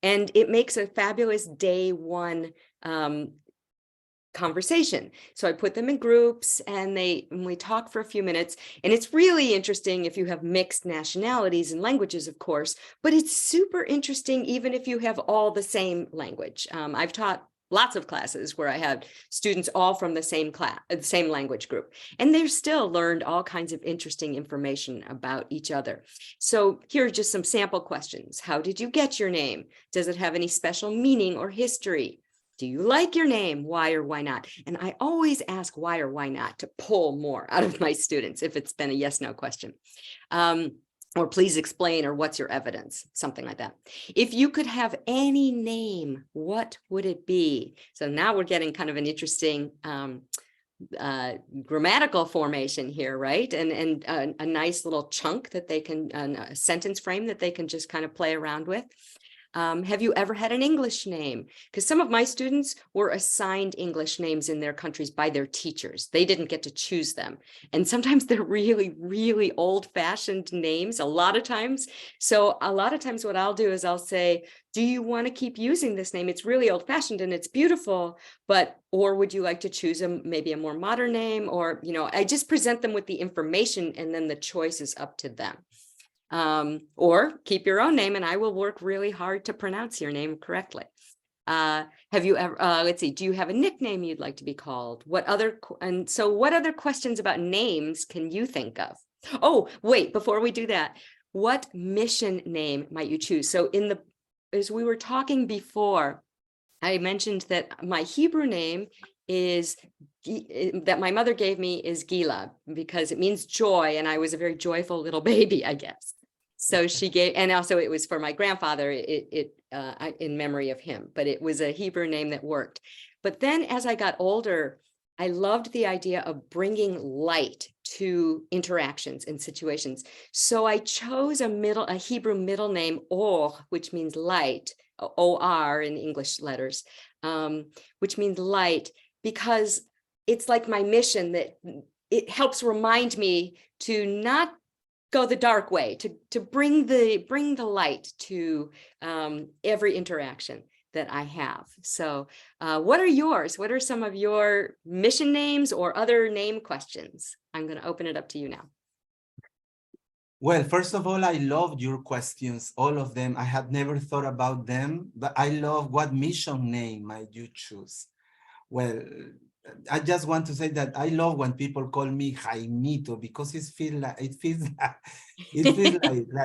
and it makes a fabulous day 1 conversation. So I put them in groups, and we talk for a few minutes, and it's really interesting if you have mixed nationalities and languages, of course, but it's super interesting even if you have all the same language. I've taught lots of classes where I had students all from the same language group, and they've still learned all kinds of interesting information about each other. So here are just some sample questions. How did you get your name? Does it have any special meaning or history? Do you like your name? Why or why not? And I always ask why or why not to pull more out of my students if it's been a yes/no question. Or please explain, or what's your evidence? Something like that. If you could have any name, what would it be? So now we're getting kind of an interesting grammatical formation here, right? And a nice little chunk that they can, a sentence frame that they can just kind of play around with. Have you ever had an English name? Because some of my students were assigned English names in their countries by their teachers. They didn't get to choose them. And sometimes they're really, really old-fashioned names, a lot of times. So a lot of times what I'll do is I'll say, do you want to keep using this name? It's really old-fashioned and it's beautiful, or would you like to choose maybe a more modern name? Or, I just present them with the information, and then the choice is up to them. Or keep your own name, and I will work really hard to pronounce your name correctly. Have you ever, let's see, do you have a nickname you'd like to be called? What other questions about names can you think of? Oh, wait, before we do that, what mission name might you choose? So as we were talking before, I mentioned that my Hebrew name is that my mother gave me is Gila, because it means joy, and I was a very joyful little baby, I guess. So she gave, and also it was for my grandfather, in memory of him, but it was a Hebrew name that worked. But then as I got older, I loved the idea of bringing light to interactions and situations. So I chose a Hebrew middle name, Or, which means light, O-R in English letters, which means light, because it's like my mission that it helps remind me to not go the dark way, to bring the light to every interaction that I have. So what are yours? What are some of your mission names or other name questions? I'm going to open it up to you now. Well, first of all, I loved your questions, all of them. I had never thought about them, but I love what mission name might you choose? Well, I just want to say that I love when people call me Jaimito, because it feels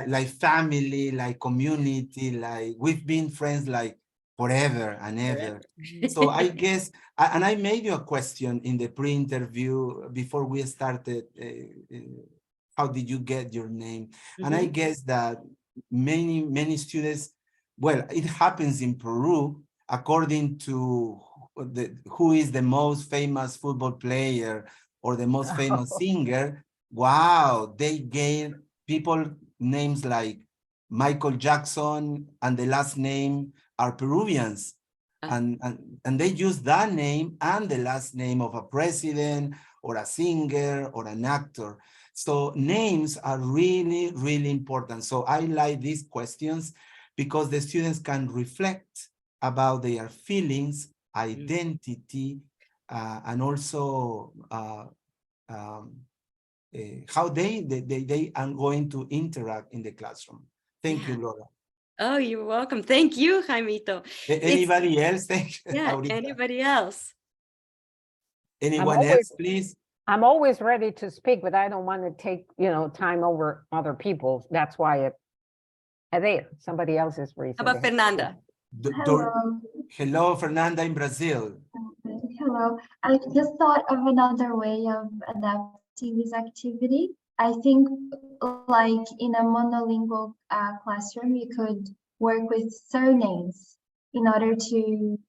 like family, like community, like we've been friends like forever and ever. So I guess, and I made you a question in the pre-interview before we started. How did you get your name? And I guess that many students, well, it happens in Peru, according to who is the most famous football player or the most famous singer. Wow, they gave people names like Michael Jackson, and the last name are Peruvians. And they use that name and the last name of a president or a singer or an actor. So names are really, really important. So I like these questions because the students can reflect about their feelings, identity, and also how they are going to interact in the classroom. Thank you, Laura. Oh, you're welcome. Thank you, Jaimito. Anybody else? Thank you. Yeah, anybody else? Anyone else, please? I'm always ready to speak, but I don't want to take, time over other people. That's why somebody else is raising. How about Fernanda? Hello, Fernanda in Brazil. Hello. I just thought of another way of adapting this activity. I think like in a monolingual classroom, you could work with surnames in order to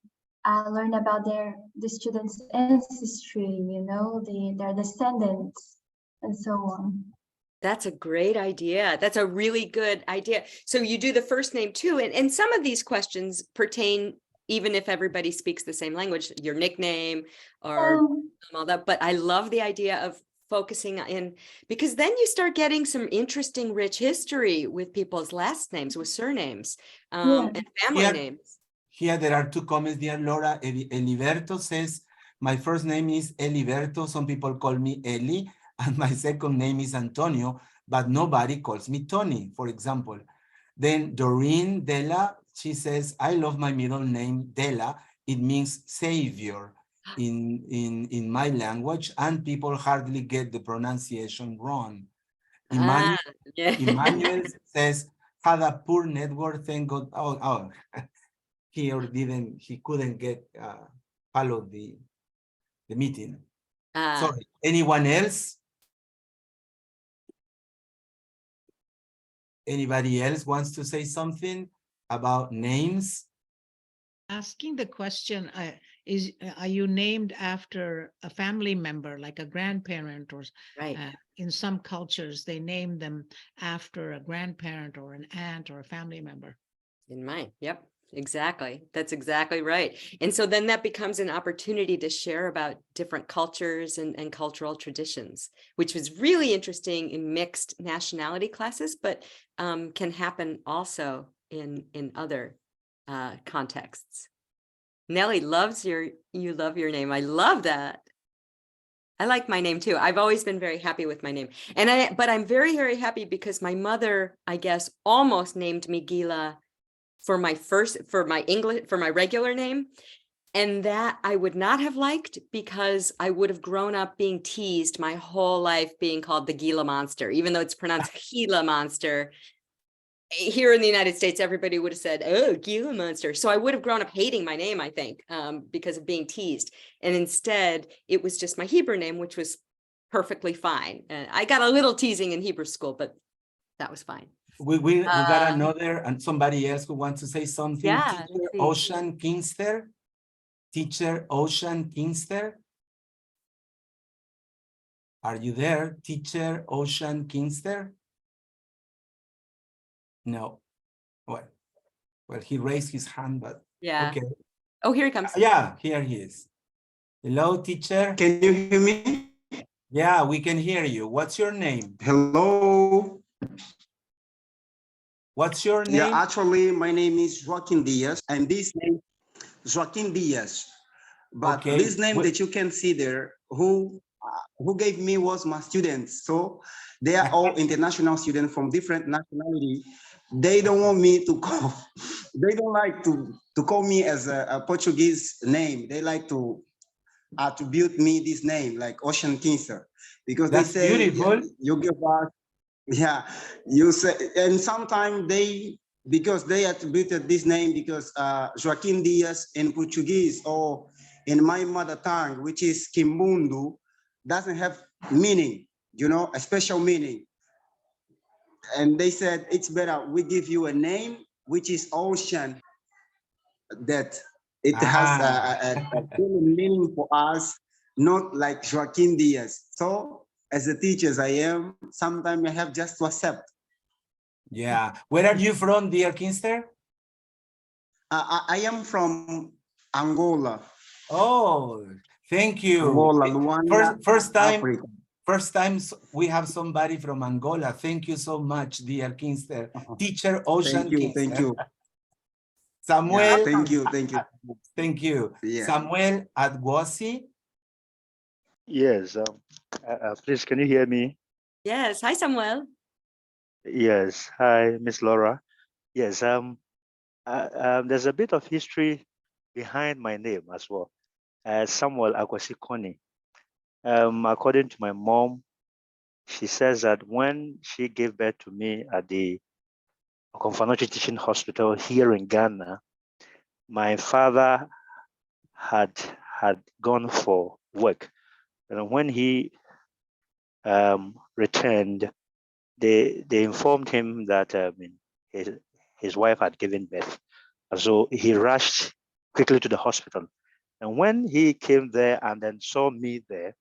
learn about the students' ancestry, their descendants, and so on. That's a great idea. That's a really good idea. So you do the first name too, and some of these questions pertain even if everybody speaks the same language, your nickname or all that. But I love the idea of focusing in, because then you start getting some interesting, rich history with people's last names, with surnames, and family names. Here there are two comments, dear Laura. Eliberto says, my first name is Eliberto. Some people call me Eli, and my second name is Antonio, but nobody calls me Tony, for example. Then Doreen Della, she says, I love my middle name, Della. It means savior in my language, and people hardly get the pronunciation wrong. Emmanuel says, had a poor network, thank God. He couldn't get follow the meeting. Sorry, anyone else? Anybody else wants to say something about names? Asking the question, are you named after a family member, like a grandparent, or in some cultures, they name them after a grandparent or an aunt or a family member. In mine, yep. Exactly. That's exactly right. And so then that becomes an opportunity to share about different cultures and cultural traditions, which was really interesting in mixed nationality classes, but can happen also in other contexts. Nellie you love your name. I love that. I like my name too. I've always been very happy with my name. But I'm very, very happy because my mother, I guess, almost named me Gila for my regular name. And that I would not have liked, because I would have grown up being teased my whole life being called the Gila monster, even though it's pronounced Gila monster. here in the United States, everybody would have said, oh, Gila monster. So I would have grown up hating my name, I think, because of being teased. And instead, it was just my Hebrew name, which was perfectly fine. And I got a little teasing in Hebrew school, but that was fine. We got another, and somebody else who wants to say something. Yeah, Teacher let's see. Ocean Kingster. Teacher Ocean Kingster. Are you there, Teacher Ocean Kingster? No. Well, he raised his hand, but Yeah. okay. Oh, here he comes. Yeah, here he is. Hello, teacher. Can you hear me? Yeah, we can hear you. What's your name? Hello. What's your name? Yeah, actually, my name is Joaquin Diaz, and this name Joaquin Diaz. But Okay. this name that you can see there, who gave me was my students. So they are all international students from different nationality. They don't want me to call. They don't like to call me as a Portuguese name. They like to attribute me this name, like Ocean Kingster, because That's they say, beautiful. yeah, you give us, yeah, you say, and sometimes because they attributed this name because Joaquin Diaz in Portuguese or in my mother tongue, which is Kimbundu, doesn't have meaning, a special meaning. And they said, it's better we give you a name, which is Ocean, that it has a meaning for us, not like Joaquin Diaz. So as a teacher as I am, sometimes I have just to accept. Yeah. Where are you from, dear Kingster? I am from Angola. Oh, thank you. Angola, Luanda, First time we have somebody from Angola. Thank you so much, dear Kingster. Teacher Ocean Kingster. Thank you. Samuel. Yeah, thank you. Thank you. Yeah. Samuel Adguasi. Yes, please, can you hear me? Yes. Hi, Samuel. Yes. Hi, Miss Laura. Yes. There's a bit of history behind my name as well. Samuel Akwasi Koni. According to my mom, she says that when she gave birth to me at the Okomfanochi Teaching Hospital here in Ghana, my father had gone for work, and when he returned, they informed him that his wife had given birth, and so he rushed quickly to the hospital. And when he came there and then saw me there,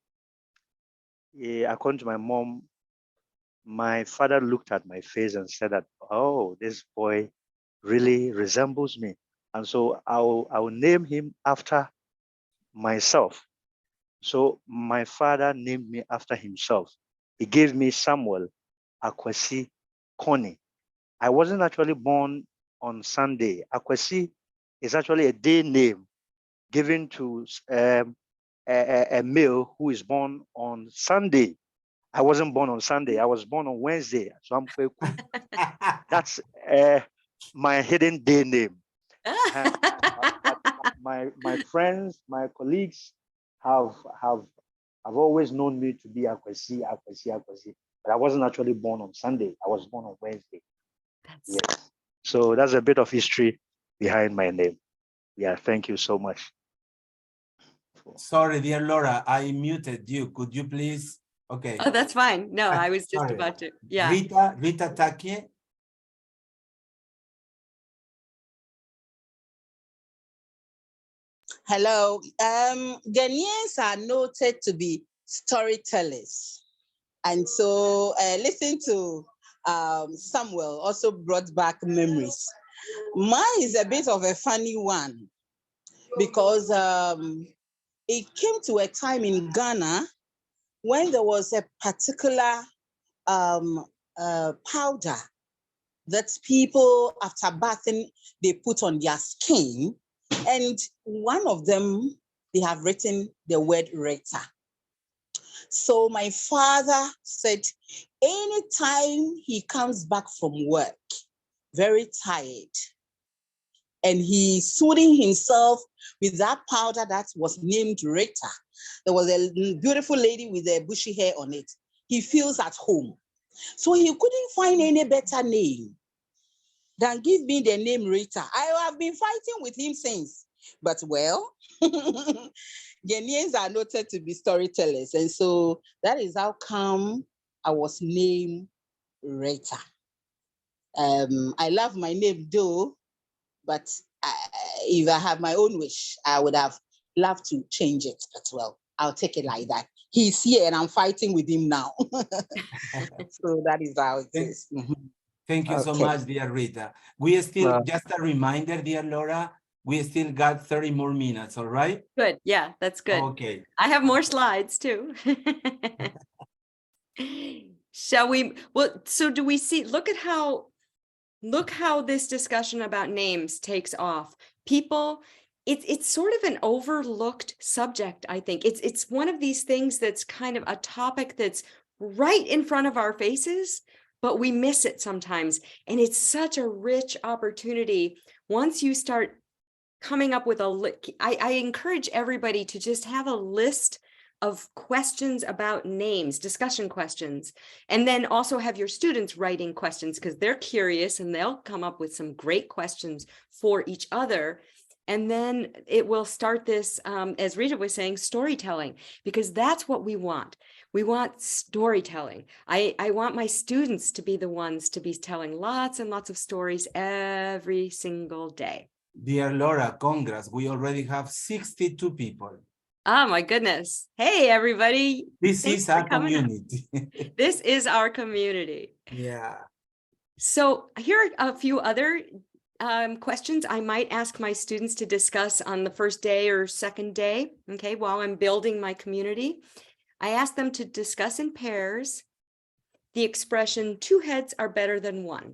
according to my mom, my father looked at my face and said that, oh, this boy really resembles me, and so I'll name him after myself. So my father named me after himself. He gave me Samuel Akwasi Koni. I wasn't actually born on Sunday. Akwasi is actually a day name given to a male who is born on Sunday. I wasn't born on Sunday. I was born on Wednesday. So I'm Kweku. That's my hidden day name. My friends, my colleagues have always known me to be Akwasi. But I wasn't actually born on Sunday. I was born on Wednesday. Yes. So that's a bit of history behind my name. Yeah, thank you so much. Sorry, dear Laura, I muted you. Could you please? Okay. Oh, that's fine. No, I was just about to. Yeah. Rita Take. Hello. Ghanaians are noted to be storytellers. And so listening to Samuel also brought back memories. Mine is a bit of a funny one because it came to a time in Ghana when there was a particular powder that people, after bathing, they put on their skin. And one of them, they have written the word Rita. So my father said, anytime he comes back from work, very tired, and he's soothing himself with that powder that was named Rita. There was a beautiful lady with a bushy hair on it. He feels at home. So he couldn't find any better name. than give me the name Rita. I have been fighting with him since. But well, Ghanaians are noted to be storytellers. And so that is how come I was named Rita. I love my name though, but if I have my own wish, I would have loved to change it. But well, I'll take it like that. He's here and I'm fighting with him now. So that is how it is. Thank you so Okay. much, dear Rita. We still, just a reminder, dear Laura, we still got 30 more minutes, all right? Good. Yeah, that's good. Okay. I have more slides too. Shall we? Well, so do we see, look how this discussion about names takes off. People, it's sort of an overlooked subject, I think. It's one of these things that's kind of a topic that's right in front of our faces, but we miss it sometimes. And it's such a rich opportunity. Once you start coming up with I encourage everybody to just have a list of questions about names, discussion questions, and then also have your students writing questions because they're curious and they'll come up with some great questions for each other. And then it will start this, as Rita was saying, storytelling, because that's what we want. We want storytelling. I want my students to be the ones to be telling lots and lots of stories every single day. Dear Laura, congrats. We already have 62 people. Oh my goodness. Hey, everybody. This Thanks is for our coming up. community. This is our community. Yeah. So here are a few other questions I might ask my students to discuss on the first day or second day, okay, while I'm building my community. I ask them to discuss in pairs the expression, 2 heads are better than 1.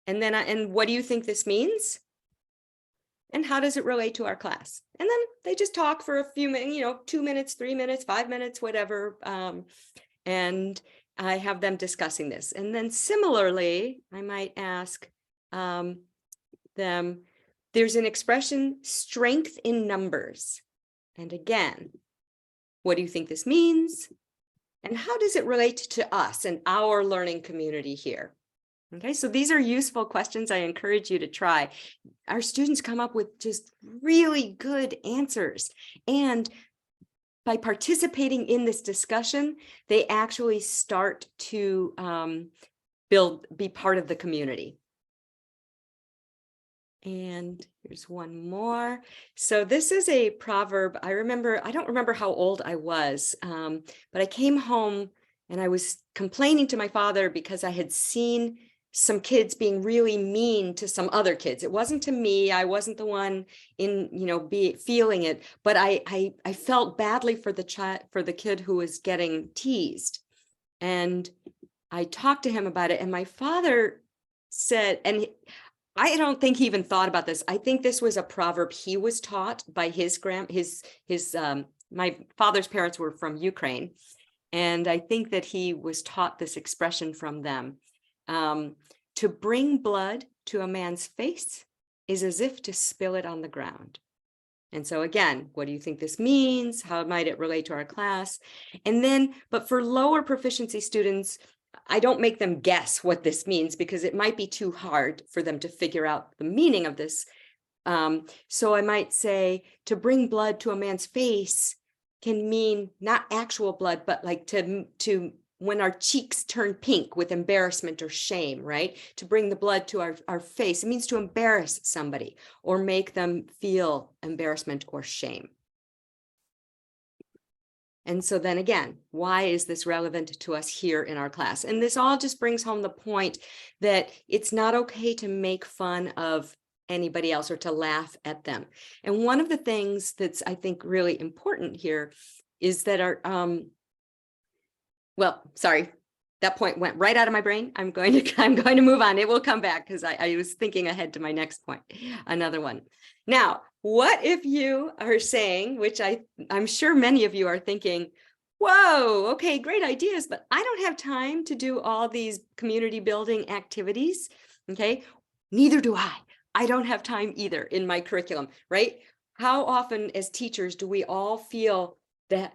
And then, and what do you think this means? And how does it relate to our class? And then they just talk for a few minutes, 2 minutes, 3 minutes, 5 minutes, whatever. And I have them discussing this. And then similarly, I might ask them, there's an expression, strength in numbers. And again, what do you think this means? And how does it relate to us and our learning community here? Okay, so these are useful questions I encourage you to try. Our students come up with just really good answers. And by participating in this discussion, they actually start to be part of the community. And here's one more. So this is a proverb. I don't remember how old I was, but I came home and I was complaining to my father because I had seen some kids being really mean to some other kids. It wasn't to me. I wasn't the one feeling it, but I felt badly for the kid who was getting teased. And I talked to him about it, and my father said, and I don't think he even thought about this. I think this was a proverb he was taught by my father's parents were from Ukraine. And I think that he was taught this expression from them. To bring blood to a man's face is as if to spill it on the ground. And so again, what do you think this means? How might it relate to our class? And then, but for lower proficiency students, I don't make them guess what this means because it might be too hard for them to figure out the meaning of this. So I might say to bring blood to a man's face can mean not actual blood, but like to when our cheeks turn pink with embarrassment or shame, right? To bring the blood to our face, it means to embarrass somebody or make them feel embarrassment or shame. And so then again, why is this relevant to us here in our class? And this all just brings home the point that it's not okay to make fun of anybody else or to laugh at them. And one of the things that's, I think, really important here is that that point went right out of my brain. I'm going to move on. It will come back because I was thinking ahead to my next point, another one. Now, what if you are saying, which I'm sure many of you are thinking, whoa, okay, great ideas, but I don't have time to do all these community building activities, okay? Neither do I. I don't have time either in my curriculum, right? How often as teachers do we all feel that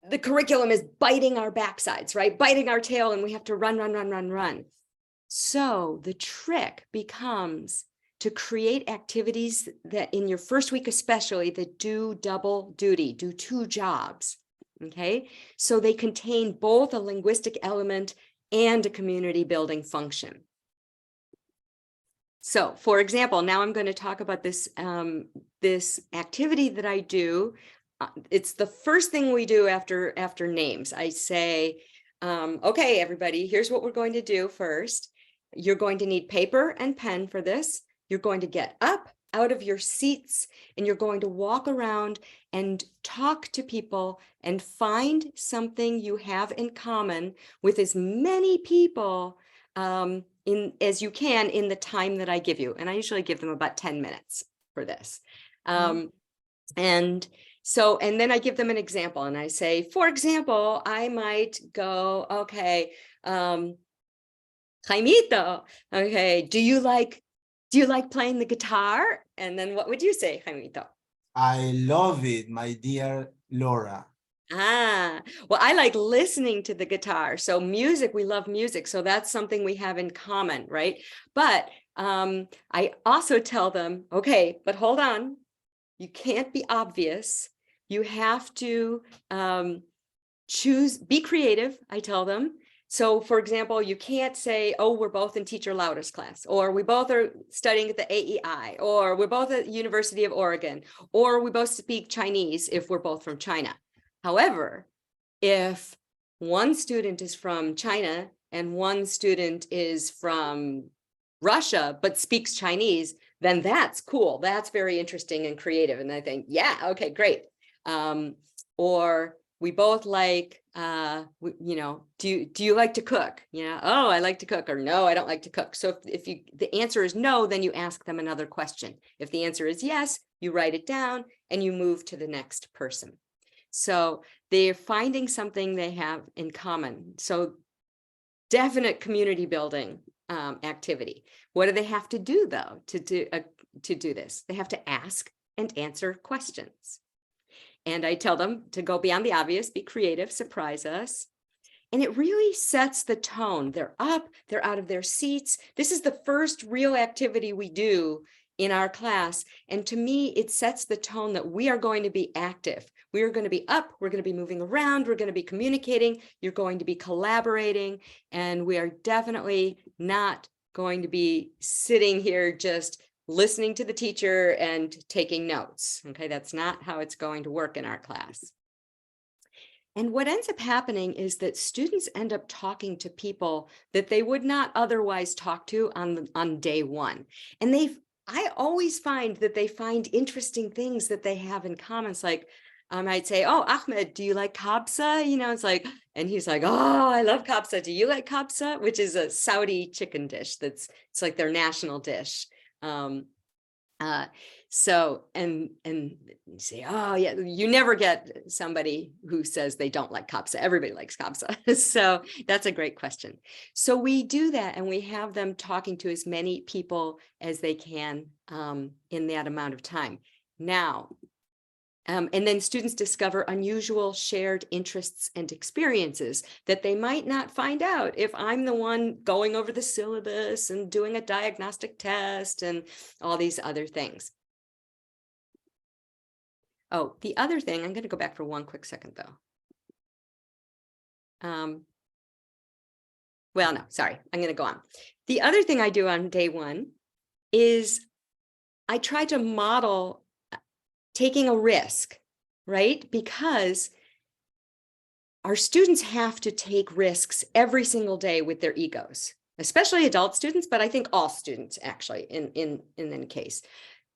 the curriculum is biting our backsides, right? Biting our tail and we have to run. So the trick becomes to create activities that in your first week especially that do double duty, do two jobs, okay? So they contain both a linguistic element and a community building function. So for example, now I'm going to talk about this, this activity that I do. It's the first thing we do after names. I say, okay, everybody, here's what we're going to do first. You're going to need paper and pen for this. You're going to get up out of your seats and you're going to walk around and talk to people and find something you have in common with as many people as you can in the time that I give you. And I usually give them about 10 minutes for this. And then I give them an example and I say, for example, I might go, okay, Jaimito, okay, do you like playing the guitar? And then what would you say, Jaimito? I love it, my dear Laura. Well, I like listening to the guitar. So music, we love music. So that's something we have in common, right? But I also tell them, okay, but hold on. You can't be obvious. You have to be creative, I tell them. So for example, you can't say, oh, we're both in Teacher Lauder's class, or we both are studying at the AEI, or we're both at University of Oregon, or we both speak Chinese if we're both from China. However, if one student is from China and one student is from Russia, but speaks Chinese, then that's cool. That's very interesting and creative. And I think, yeah, okay, great. Or we both like, you know, do you like to cook? Yeah. Oh, I like to cook, or no, I don't like to cook. So if the answer is no, then you ask them another question. If the answer is yes, you write it down and you move to the next person. So they're finding something they have in common. So definite community building activity. What do they have to do though to do this? They have to ask and answer questions. And I tell them to go beyond the obvious, be creative, surprise us. And it really sets the tone. They're up, they're out of their seats. This is the first real activity we do in our class. And to me, it sets the tone that we are going to be active. We are going to be up, we're going to be moving around, we're going to be communicating, you're going to be collaborating, and we are definitely not going to be sitting here just listening to the teacher and taking notes. Okay, that's not how it's going to work in our class. And what ends up happening is that students end up talking to people that they would not otherwise talk to on day one. And I always find that they find interesting things that they have in common. It's like, I might say, oh, Ahmed, do you like kabsa? You know, it's like, and he's like, oh, I love kabsa. Do you like kabsa? Which is a Saudi chicken dish. It's like their national dish. So, and you say, oh yeah, you never get somebody who says they don't like kabsa. Everybody likes kabsa. So that's a great question. So we do that and we have them talking to as many people as they can in that amount of time. Now, and then students discover unusual shared interests and experiences that they might not find out if I'm the one going over the syllabus and doing a diagnostic test and all these other things. Oh, the other thing, I'm going to go back for one quick second though. Well, no, sorry, I'm going to go on. The other thing I do on day one is I try to model taking a risk, right? Because our students have to take risks every single day with their egos, especially adult students, but I think all students actually in any case.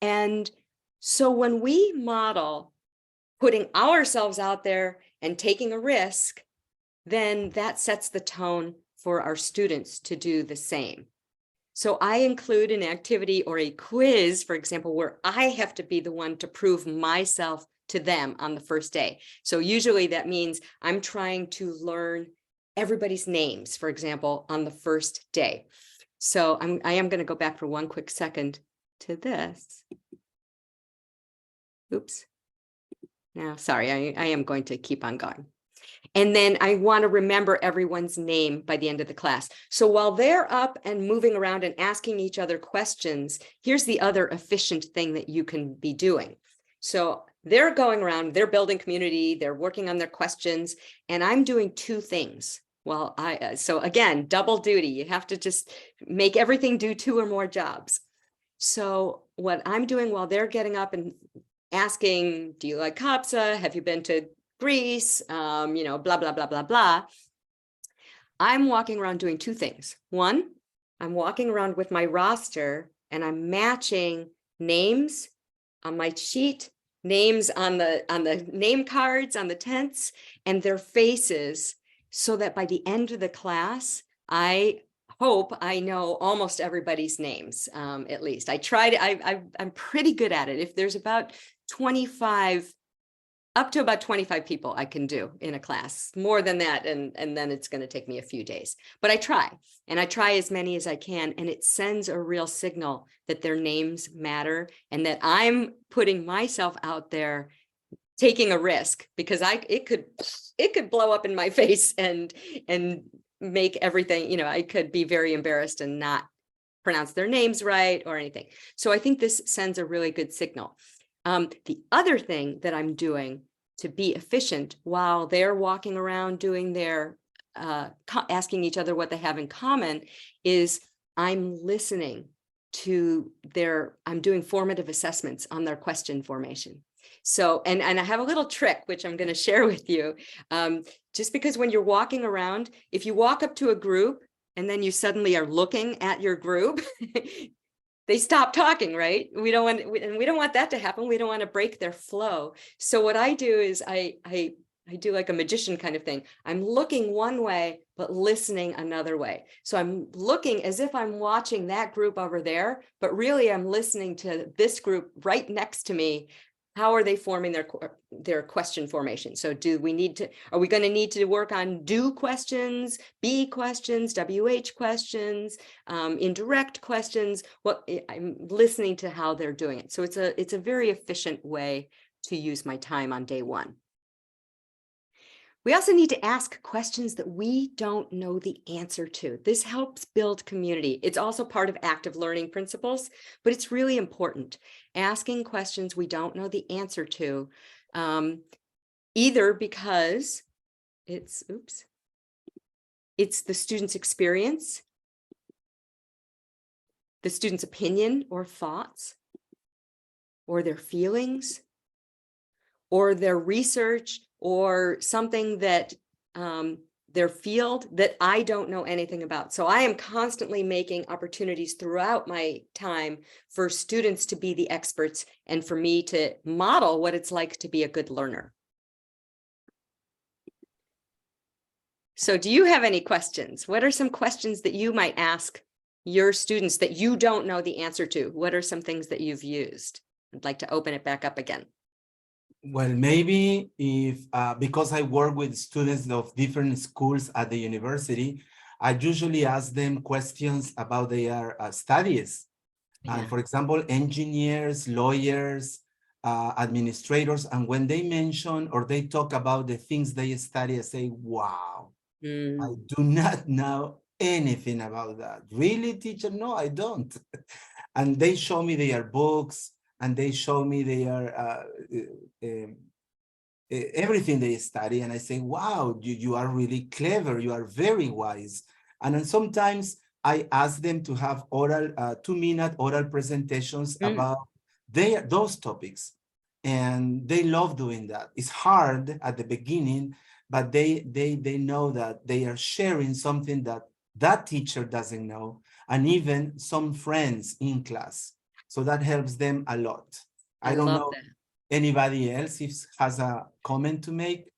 And so when we model putting ourselves out there and taking a risk, then that sets the tone for our students to do the same. So I include an activity or a quiz, for example, where I have to be the one to prove myself to them on the first day. So usually that means I'm trying to learn everybody's names, for example, on the first day. So I am going to go back for one quick second to this. Oops. Now, sorry, I am going to keep on going. And then I want to remember everyone's name by the end of the class. So while they're up and moving around and asking each other questions, here's the other efficient thing that you can be doing. So they're going around, they're building community, they're working on their questions, and I'm doing two things. Well, so again, double duty. You have to just make everything do two or more jobs. So what I'm doing while they're getting up and asking, do you like kapsa? Have you been to Greece? Blah, blah, blah, blah, blah. I'm walking around doing two things. One, I'm walking around with my roster and I'm matching names on my sheet, names on the name cards, on the tents, and their faces, so that by the end of the class, I hope I know almost everybody's names, at least. I tried, I'm pretty good at it. If there's about 25, up to about 25 people I can do in a class, more than that, and then it's going to take me a few days. But I try, and I try as many as I can, and it sends a real signal that their names matter and that I'm putting myself out there, taking a risk, because it could blow up in my face and make everything, I could be very embarrassed and not pronounce their names right or anything. So I think this sends a really good signal. The other thing that I'm doing to be efficient while they're walking around doing their asking each other what they have in common is I'm listening to I'm doing formative assessments on their question formation. So, and I have a little trick, which I'm going to share with you. Just because when you're walking around, if you walk up to a group and then you suddenly are looking at your group, they stop talking, right? We don't want that to happen. We don't want to break their flow. So what I do is I do like a magician kind of thing. I'm looking one way, but listening another way. So I'm looking as if I'm watching that group over there, but really I'm listening to this group right next to me. How are they forming their question formation? So are we going to need to work on do questions, be questions, WH questions, indirect questions? I'm listening to how they're doing it. So it's a very efficient way to use my time on day one. We also need to ask questions that we don't know the answer to. This helps build community. It's also part of active learning principles, but it's really important. Asking questions we don't know the answer to, either because it's the student's experience, the student's opinion or thoughts, or their feelings, or their research, or something that their field that I don't know anything about. So I am constantly making opportunities throughout my time for students to be the experts and for me to model what it's like to be a good learner. So do you have any questions? What are some questions that you might ask your students that you don't know the answer to? What are some things that you've used? I'd like to open it back up again. Well, maybe if, because I work with students of different schools at the university, I usually ask them questions about their studies. Yeah. And for example, engineers, lawyers, administrators, and when they mention or they talk about the things they study, I say, wow, I do not know anything about that. Really, teacher? No, I don't. And they show me their books, and they show me their everything they study, and I say, wow, you are really clever, you are very wise. And then sometimes I ask them to have oral 2-minute oral presentations about those topics, and they love doing that. It's hard at the beginning, but they know that they are sharing something that teacher doesn't know, and even some friends in class. So that helps them a lot. I don't know anybody else has a comment to make.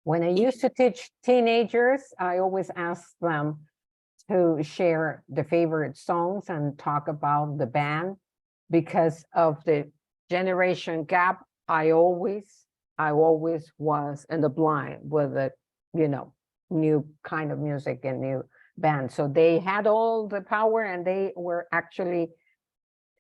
When I used to teach teenagers, I always asked them to share the favorite songs and talk about the band. Because of the generation gap, I always was in the blind with the, new kind of music and new band. So they had all the power, and they were actually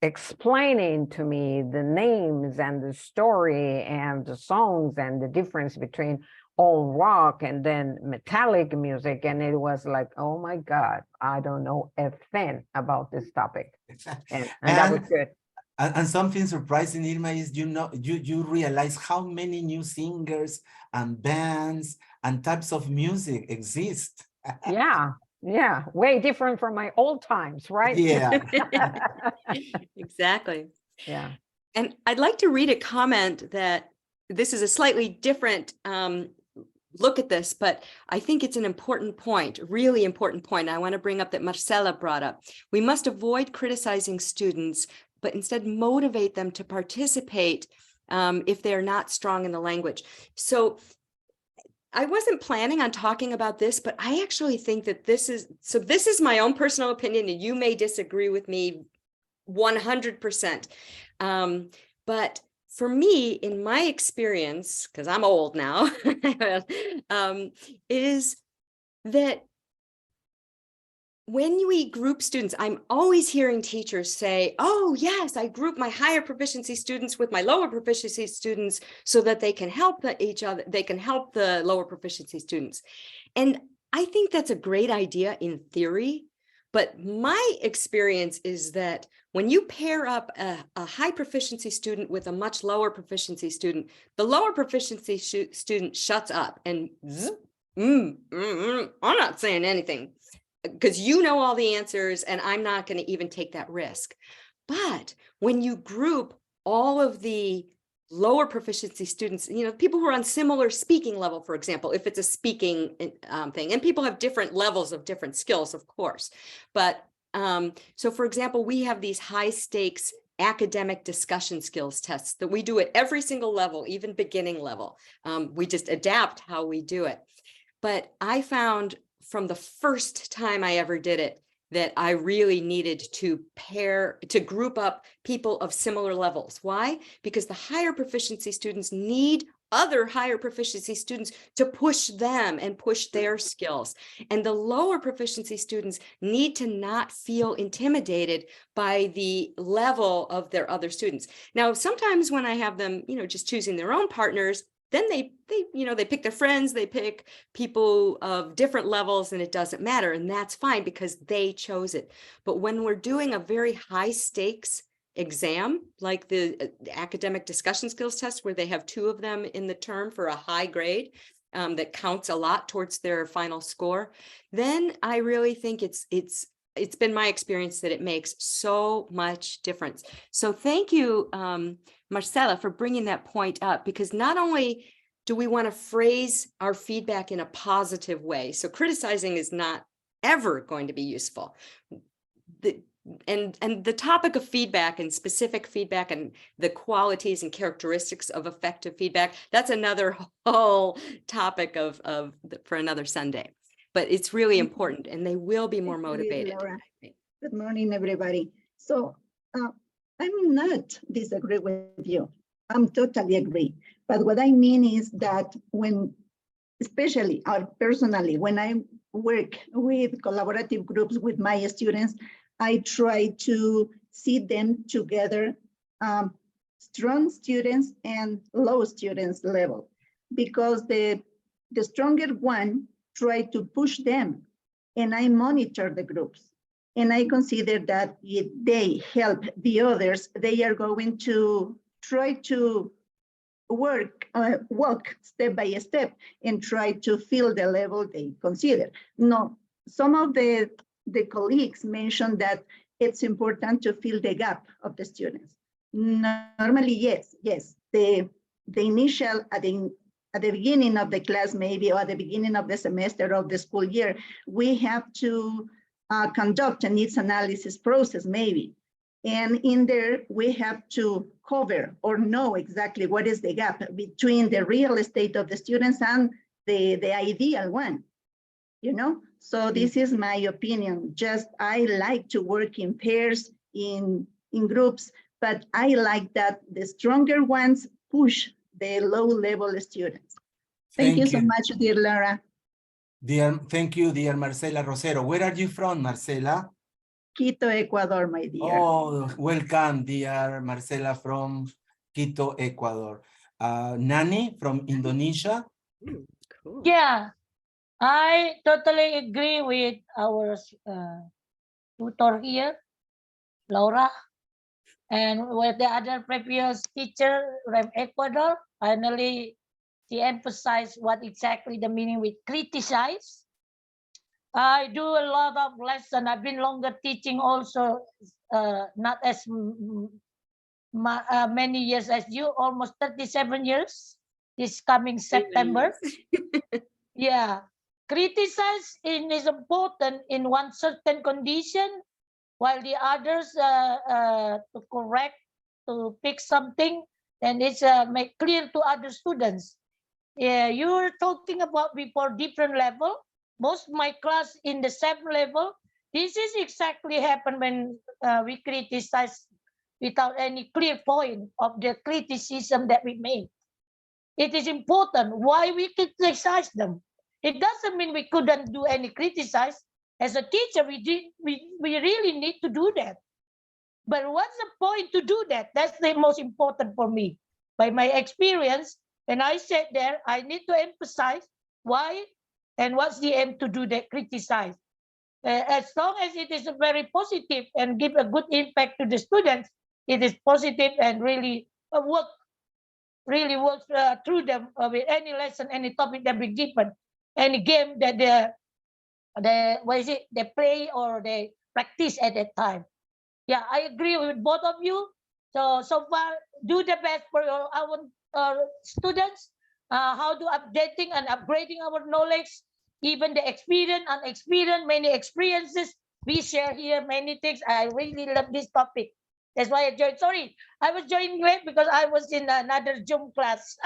explaining to me the names and the story and the songs and the difference between old rock and then metallic music. And it was like, oh my God, I don't know a thing about this topic. And that was good. And something surprising, Irma, is you realize how many new singers and bands and types of music exist. Yeah, way different from my old times, right? Yeah. Exactly. Yeah. And I'd like to read a comment that this is a slightly different look at this, but I think it's an important point, really important point. I want to bring up that Marcela brought up. We must avoid criticizing students, but instead motivate them to participate if they're not strong in the language. So I wasn't planning on talking about this, but I actually think that this is my own personal opinion, and you may disagree with me 100%. But for me, in my experience, because I'm old now, is that when we group students, I'm always hearing teachers say, oh, yes, I group my higher proficiency students with my lower proficiency students so that they can help each other. They can help the lower proficiency students. And I think that's a great idea in theory. But my experience is that when you pair up a high proficiency student with a much lower proficiency student, the lower proficiency student shuts up and I'm not saying anything, because you know all the answers and I'm not going to even take that risk. But when you group all of the lower proficiency students, people who are on similar speaking level, for example, if it's a speaking thing, and people have different levels of different skills, of course. But so for example, we have these high stakes academic discussion skills tests that we do at every single level, even beginning level. We just adapt how we do it. But I found from the first time I ever did it, that I really needed to group up people of similar levels. Why? Because the higher proficiency students need other higher proficiency students to push them and push their skills. And the lower proficiency students need to not feel intimidated by the level of their other students. Now, sometimes when I have them, just choosing their own partners, then they pick their friends, they pick people of different levels, and it doesn't matter. And that's fine because they chose it. But when we're doing a very high stakes exam, like the academic discussion skills test, where they have 2 of them in the term for a high grade, that counts a lot towards their final score, then I really think it's been my experience that it makes so much difference. So thank you, Marcela, for bringing that point up, because not only do we want to phrase our feedback in a positive way, so criticizing is not ever going to be useful. And the topic of feedback and specific feedback and the qualities and characteristics of effective feedback, that's another whole topic for another Sunday. But it's really important, and they will be more motivated. Laura. Good morning, everybody. So I'm not disagree with you. I'm totally agree. But what I mean is that especially or personally, when I work with collaborative groups with my students, I try to see them together, strong students and low students level, because the stronger one try to push them, and I monitor the groups. And I consider that if they help the others, they are going to try to walk step by step and try to fill the level they consider. No, some of the colleagues mentioned that it's important to fill the gap of the students. Normally, yes. The initial, at the beginning of the class, maybe, or at the beginning of the semester of the school year, we have to conduct a needs analysis process, maybe. And in there, we have to cover or know exactly what is the gap between the real state of the students and the ideal one, So this is my opinion. Just, I like to work in pairs, in groups, but I like that the stronger ones push the low-level students. Thank you so much, dear Laura. Thank you, dear Marcela Rosero. Where are you from, Marcela? Quito, Ecuador, my dear. Oh, welcome, dear Marcela from Quito, Ecuador. Nani from Indonesia. Cool. Yeah, I totally agree with our tutor here, Laura, and with the other previous teacher from Ecuador. Finally, she emphasized what exactly the meaning with criticize. I do a lot of lessons. I've been longer teaching also, not as many years as you, almost 37 years this coming September. Yeah, criticize is important in one certain condition, while the others to correct, to fix something, and it's make clear to other students. Yeah, you were talking about before different level. Most of my class in the same level. This is exactly happen when we criticize without any clear point of the criticism that we made. It is important why we criticize them. It doesn't mean we couldn't do any criticize. As a teacher, we really need to do that. But what's the point to do that? That's the most important for me. By my experience, when I said there, I need to emphasize why and what's the aim to do that criticize. As long as it is very positive and give a good impact to the students, it is positive and really works through them with any lesson, any topic that we given, any game that they play or they practice at that time. Yeah, I agree with both of you. So far, do the best for our students. How to updating and upgrading our knowledge, even the experienced, unexperienced, many experiences we share here, many things. I really love this topic. That's why I joined. Sorry, I was joining late because I was in another Zoom class.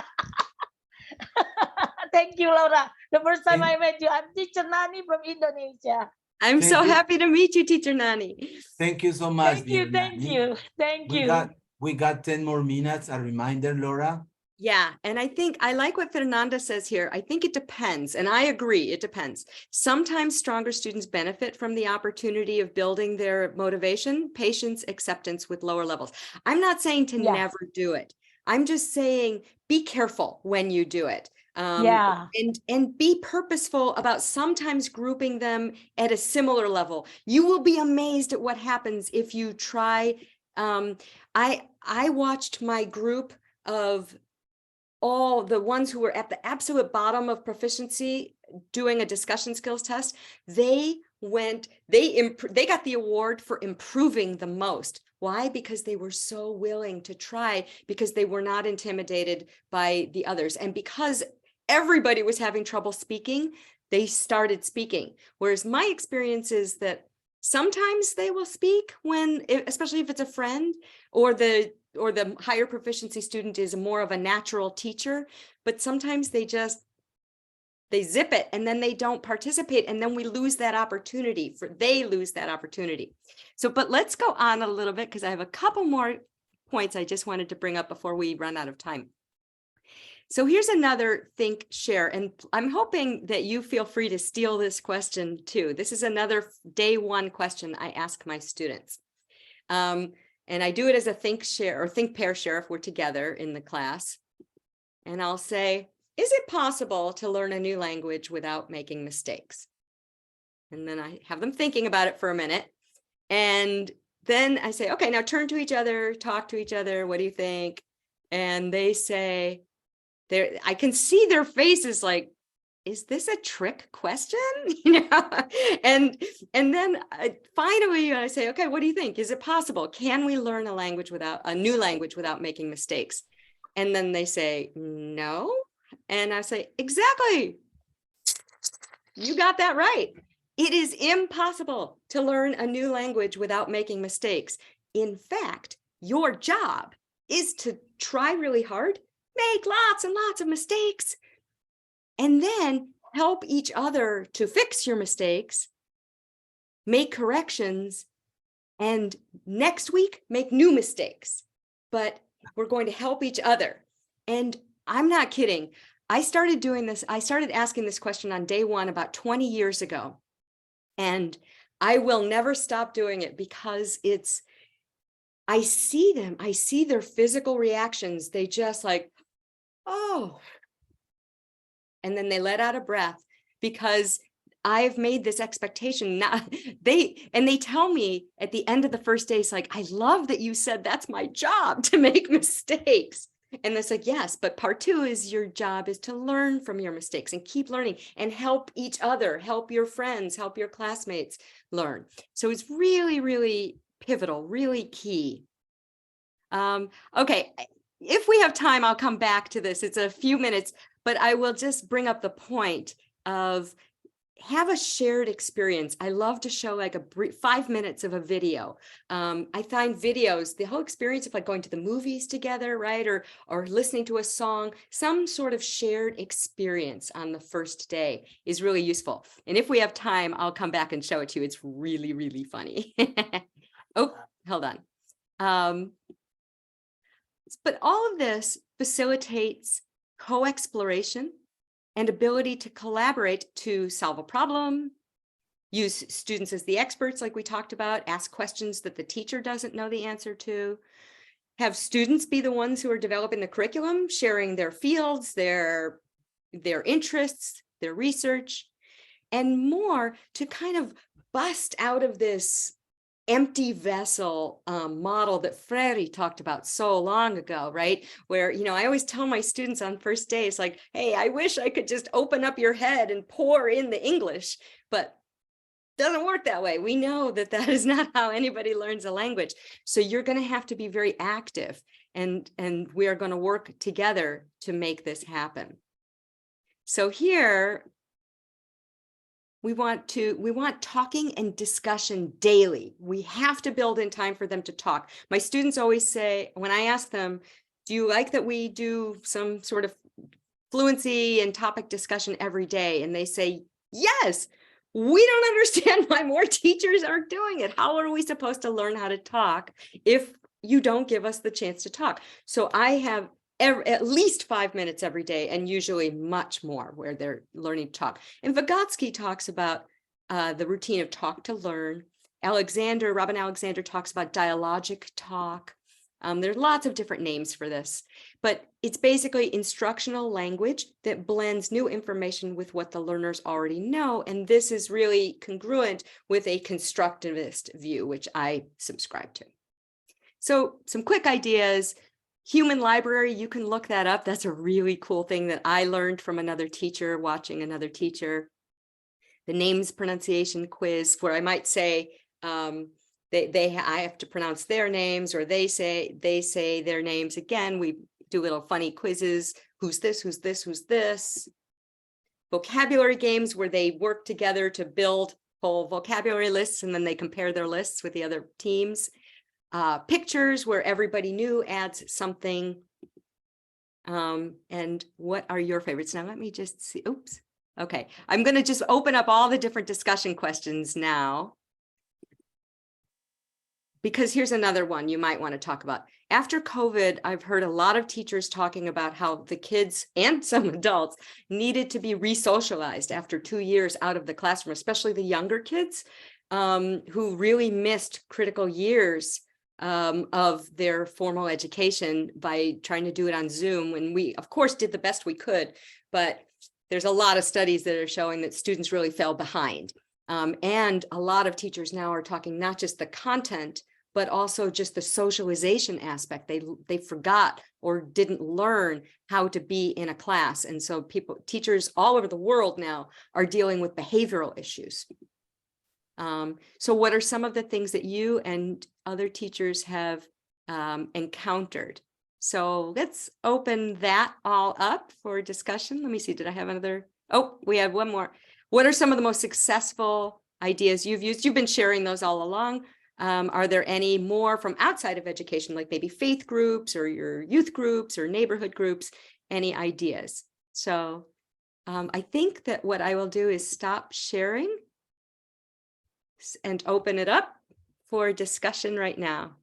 Thank you, Laura. The first time I met you, I'm teacher Nani from Indonesia. I'm so happy to meet you, teacher Nani. Thank you so much. Thank you, thank you, thank you. We got 10 more minutes. A reminder, Laura. Yeah, and I think I like what Fernanda says here. I think it depends, and I agree, it depends. Sometimes stronger students benefit from the opportunity of building their motivation, patience, acceptance with lower levels. I'm not saying to never do it. I'm just saying be careful when you do it. And be purposeful about sometimes grouping them at a similar level. You will be amazed at what happens if you try. I watched my group of all the ones who were at the absolute bottom of proficiency doing a discussion skills test. They got the award for improving the most. Why? Because they were so willing to try, because they were not intimidated by the others. And because everybody was having trouble speaking, they started speaking. Whereas my experience is that sometimes they will speak when, especially if it's a friend, or the higher proficiency student is more of a natural teacher, but sometimes they zip it and then they don't participate, and then we lose that opportunity. They lose that opportunity. So, but let's go on a little bit because I have a couple more points I just wanted to bring up before we run out of time. So here's another think, share, and I'm hoping that you feel free to steal this question too. This is another day one question I ask my students. And I do it as a think, share, or think, pair, share if we're together in the class. And I'll say, is it possible to learn a new language without making mistakes? And then I have them thinking about it for a minute. And then I say, okay, now turn to each other, talk to each other. What do you think? And they say, I can see their faces like, is this a trick question? And then finally I say, okay, what do you think? Is it possible? Can we learn a new language without making mistakes? And then they say, no. And I say, exactly. You got that right. It is impossible to learn a new language without making mistakes. In fact, your job is to try really hard, make lots and lots of mistakes, and then help each other to fix your mistakes, make corrections, and next week, make new mistakes. But we're going to help each other. And I'm not kidding. I started doing this. I started asking this question on day one about 20 years ago. And I will never stop doing it because I see them, I see their physical reactions. They just like, oh, and then they let out a breath because I've made this expectation. Now they tell me at the end of the first day, it's like, I love that you said that's my job to make mistakes. And it's like, yes, but part two is your job is to learn from your mistakes and keep learning and help each other, help your friends, help your classmates learn. So it's really, really pivotal, really key. Okay, if we have time, I'll come back to this. It's a few minutes, but I will just bring up the point of have a shared experience. I love to show like a brief 5 minutes of a video. I find videos, the whole experience of like going to the movies together, right? Or listening to a song, some sort of shared experience on the first day is really useful. And if we have time, I'll come back and show it to you. It's really, really funny. Oh, hold on. But all of this facilitates co-exploration and ability to collaborate to solve a problem, use students as the experts like we talked about, ask questions that the teacher doesn't know the answer to, have students be the ones who are developing the curriculum, sharing their fields, their interests, their research, and more to kind of bust out of this empty vessel model that Freire talked about so long ago, right? Where, you know, I always tell my students on first day, it's like, hey, I wish I could just open up your head and pour in the English, but it doesn't work that way. We know that that is not how anybody learns a language. So you're going to have to be very active, and we are going to work together to make this happen. So here, we want talking and discussion daily. We have to build in time for them to talk. My students always say, when I ask them, do you like that we do some sort of fluency and topic discussion every day? And they say, yes. We don't understand why more teachers aren't doing it. How are we supposed to learn how to talk if you don't give us the chance to talk? So I have at least 5 minutes every day, and usually much more, where they're learning to talk. And Vygotsky talks about the routine of talk to learn. Robin Alexander talks about dialogic talk. There's lots of different names for this, but it's basically instructional language that blends new information with what the learners already know. And this is really congruent with a constructivist view, which I subscribe to. So some quick ideas. Human library, you can look that up. That's a really cool thing that I learned from another teacher, watching another teacher. The names pronunciation quiz, where I might say, I have to pronounce their names, or they say their names. Again, we do little funny quizzes. Who's this? Who's this? Who's this? Vocabulary games, where they work together to build whole vocabulary lists, and then they compare their lists with the other teams. Pictures, where everybody new adds something. And what are your favorites? Now, let me just see. Oops. Okay. I'm going to just open up all the different discussion questions now, because here's another one you might want to talk about. After COVID, I've heard a lot of teachers talking about how the kids and some adults needed to be re-socialized after 2 years out of the classroom, especially the younger kids who really missed critical years of their formal education by trying to do it on Zoom. And we, of course, did the best we could, but there's a lot of studies that are showing that students really fell behind. And a lot of teachers now are talking not just the content, but also just the socialization aspect. They forgot or didn't learn how to be in a class. And so teachers all over the world now are dealing with behavioral issues. So what are some of the things that you and other teachers have encountered? So let's open that all up for discussion. Let me see, did I have another? Oh, we have one more. What are some of the most successful ideas you've used? You've been sharing those all along. Are there any more from outside of education, like maybe faith groups or your youth groups or neighborhood groups? Any ideas? So I think that what I will do is stop sharing and open it up for discussion right now.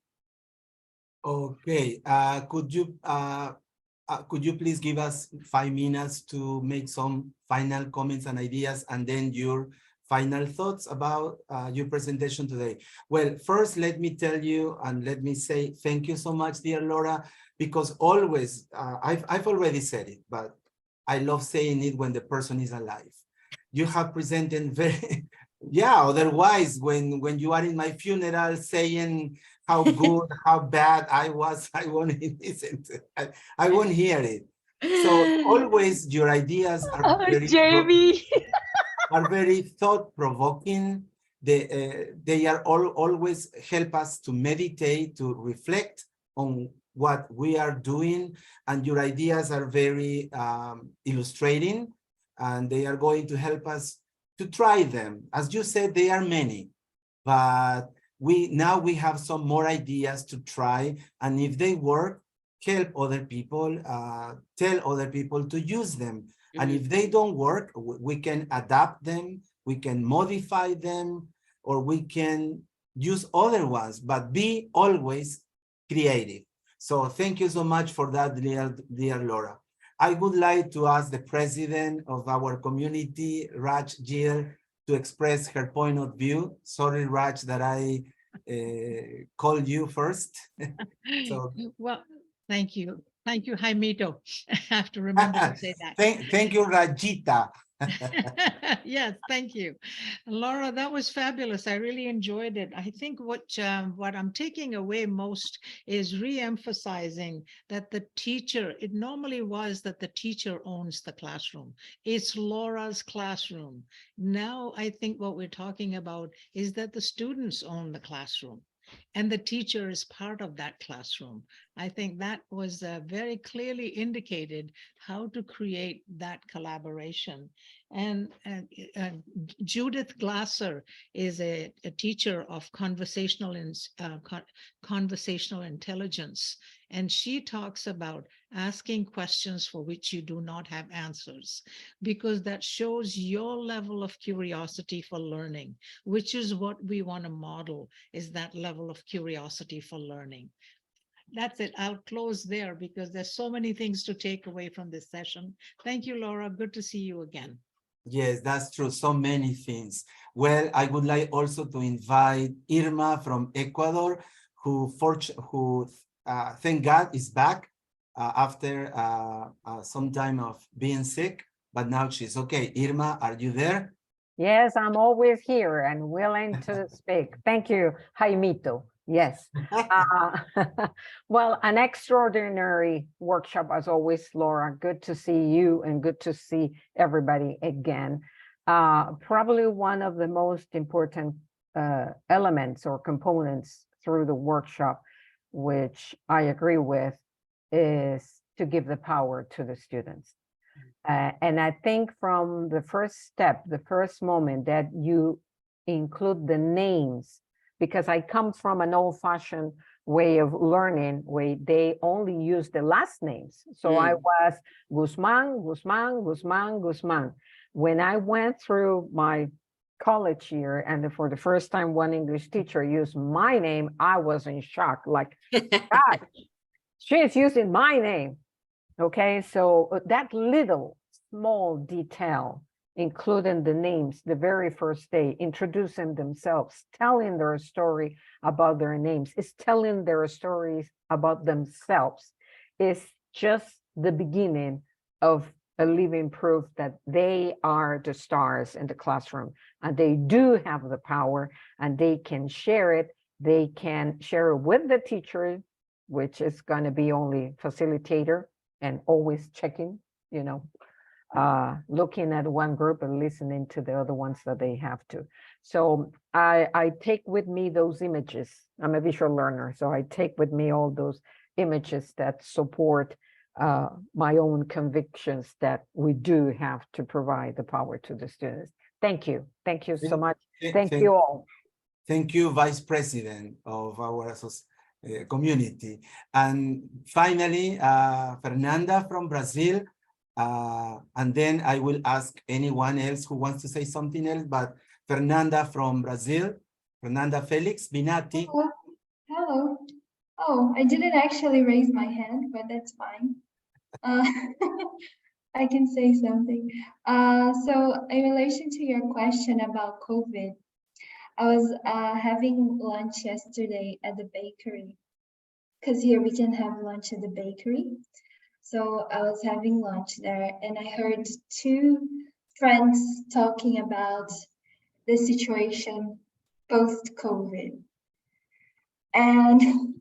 Okay, could you please give us 5 minutes to make some final comments and ideas, and then your final thoughts about your presentation today. Well, first, let me tell you and let me say thank you so much, dear Laura, because always, I've already said it, but I love saying it when the person is alive. You have presented very, yeah, otherwise, when you are in my funeral saying how good, how bad I was, I won't listen to it. I won't hear it. So always your ideas are very Jamie. are very thought-provoking. They are always help us to meditate, to reflect on what we are doing, and your ideas are very illustrating, and they are going to help us to try them. As you said, they are many, but now we have some more ideas to try, and if they work, help other people, tell other people to use them. And if they don't work, we can adapt them, we can modify them, or we can use other ones, but be always creative. So thank you so much for that, dear Laura. I would like to ask the president of our community, Raj Gill, to express her point of view. Sorry, Raj, that I called you first. So, Well, thank you. Thank you, Jaimito. I have to remember to say that. Thank you, Rajita. Yes, thank you. Laura, that was fabulous. I really enjoyed it. I think what I'm taking away most is re-emphasizing that the teacher, it normally was that the teacher owns the classroom. It's Laura's classroom. Now I think what we're talking about is that the students own the classroom, and the teacher is part of that classroom. I think that was very clearly indicated how to create that collaboration. And Judith Glasser is a teacher of conversational intelligence. And she talks about asking questions for which you do not have answers, because that shows your level of curiosity for learning, which is what we want to model, is that level of curiosity for learning. That's it. I'll close there because there's so many things to take away from this session. Thank you, Laura. Good to see you again. Yes, that's true. So many things. Well, I would like also to invite Irma from Ecuador, who thank God is back after some time of being sick, but now she's okay. Irma, are you there? Yes, I'm always here and willing to speak. Thank you, Jaimito. Yes. Well, an extraordinary workshop as always, Laura. Good to see you and good to see everybody again. Probably one of the most important elements or components through the workshop, which I agree with, is to give the power to the students. And I think from the first step, the first moment that you include the names, because I come from an old-fashioned way of learning where they only use the last names. So I was Guzman, Guzman, Guzman, Guzman. When I went through my college year and for the first time one English teacher used my name, I was in shock, like, God, she's using my name. Okay, so that little small detail, including the names, the very first day, introducing themselves, telling their story about their names, is telling their stories about themselves, is just the beginning of a living proof that they are the stars in the classroom, and they do have the power, and they can share it. They can share it with the teacher, which is going to be only facilitator, and always checking, you know, looking at one group and listening to the other ones that they have to. So I take with me those images. I'm a visual learner, so I take with me all those images that support my own convictions that we do have to provide the power to the students. Thank you. Thank you so much. Thank you all. Thank you, Vice President of our community. And finally, Fernanda from Brazil. And then I will ask anyone else who wants to say something else, but Fernanda from Brazil, Fernanda Felix Binati. Hello. Oh, I didn't actually raise my hand, but that's fine. I can say something. So in relation to your question about COVID, I was having lunch yesterday at the bakery, because here we can have lunch at the bakery. So I was having lunch there and I heard two friends talking about the situation post-COVID. And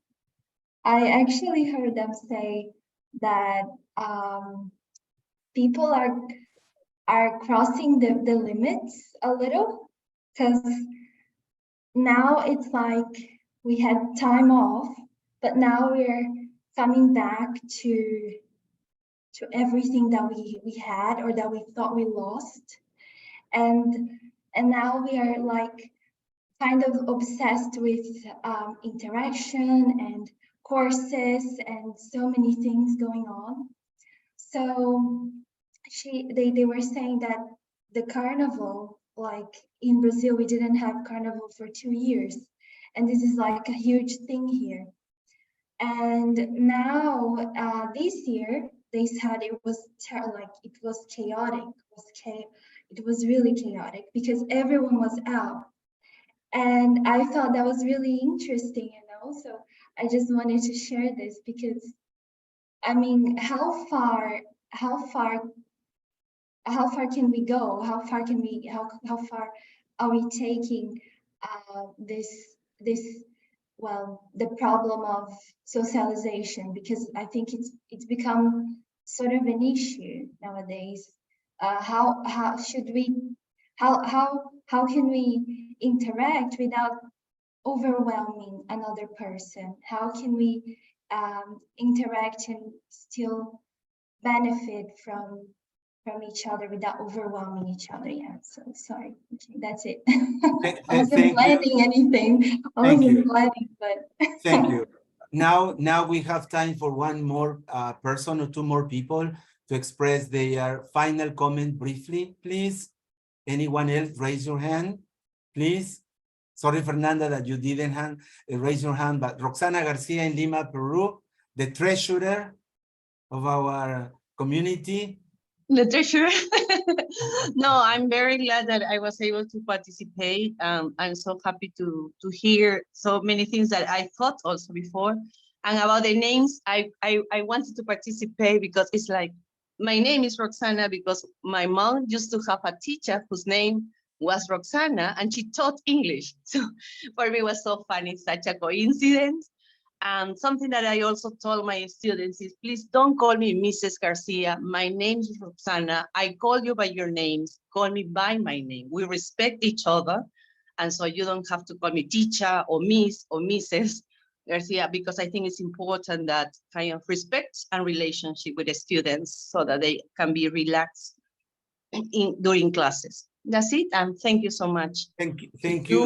I actually heard them say that people are crossing the limits a little, because now it's like we had time off, but now we're coming back to everything that we had or that we thought we lost. And now we are like kind of obsessed with interaction and courses and so many things going on. So they were saying that the carnival, like in Brazil, we didn't have carnival for 2 years. And this is like a huge thing here. And now this year, they said it was chaotic. It was really chaotic because everyone was out. And I thought that was really interesting, you know. So I just wanted to share this because, I mean, how far can we go? How far are we taking the problem of socialization? Because I think it's become sort of an issue nowadays. How can we interact without overwhelming another person? How can we interact and still benefit from each other without overwhelming each other? Yeah, so sorry. Okay, that's it. I wasn't planning anything. I wasn't planning, but thank you. Now we have time for one more person or two more people to express their final comment briefly, please. Anyone else, raise your hand, please. Sorry, Fernanda, that you didn't raise your hand, but Roxana Garcia in Lima, Peru, the treasurer of our community. The treasurer. No, I'm very glad that I was able to participate. I'm so happy to hear so many things that I thought also before. And about the names, I wanted to participate because it's like, my name is Roxana because my mom used to have a teacher whose name was Roxana and she taught English. So for me, it was so funny, such a coincidence. And something that I also told my students is, please don't call me Mrs. Garcia. My name is Roxana. I call you by your names. Call me by my name. We respect each other. And so you don't have to call me teacher or Miss or Mrs. Garcia, because I think it's important that kind of respect and relationship with the students so that they can be relaxed during classes. That's it, and thank you so much. Thank you,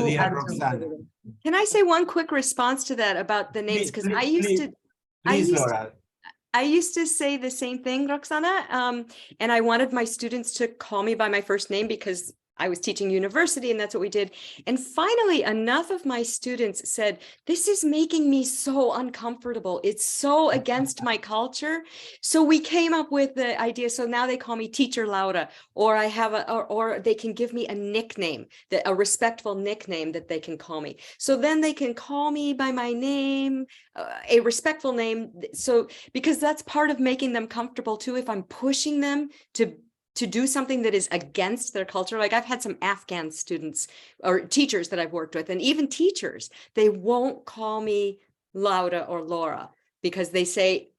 dear Roxana. Can I say one quick response to that about the names? Because I used to say the same thing, Roxana, and I wanted my students to call me by my first name because I was teaching university and that's what we did. And finally, enough of my students said, this is making me so uncomfortable. It's so against my culture. So we came up with the idea. So now they call me Teacher Laura, or I have or they can give me a nickname, a respectful nickname that they can call me. So then they can call me by my name, a respectful name. So because that's part of making them comfortable too. If I'm pushing them to do something that is against their culture. Like I've had some Afghan students or teachers that I've worked with, and even teachers, they won't call me Laura or Laura because they say,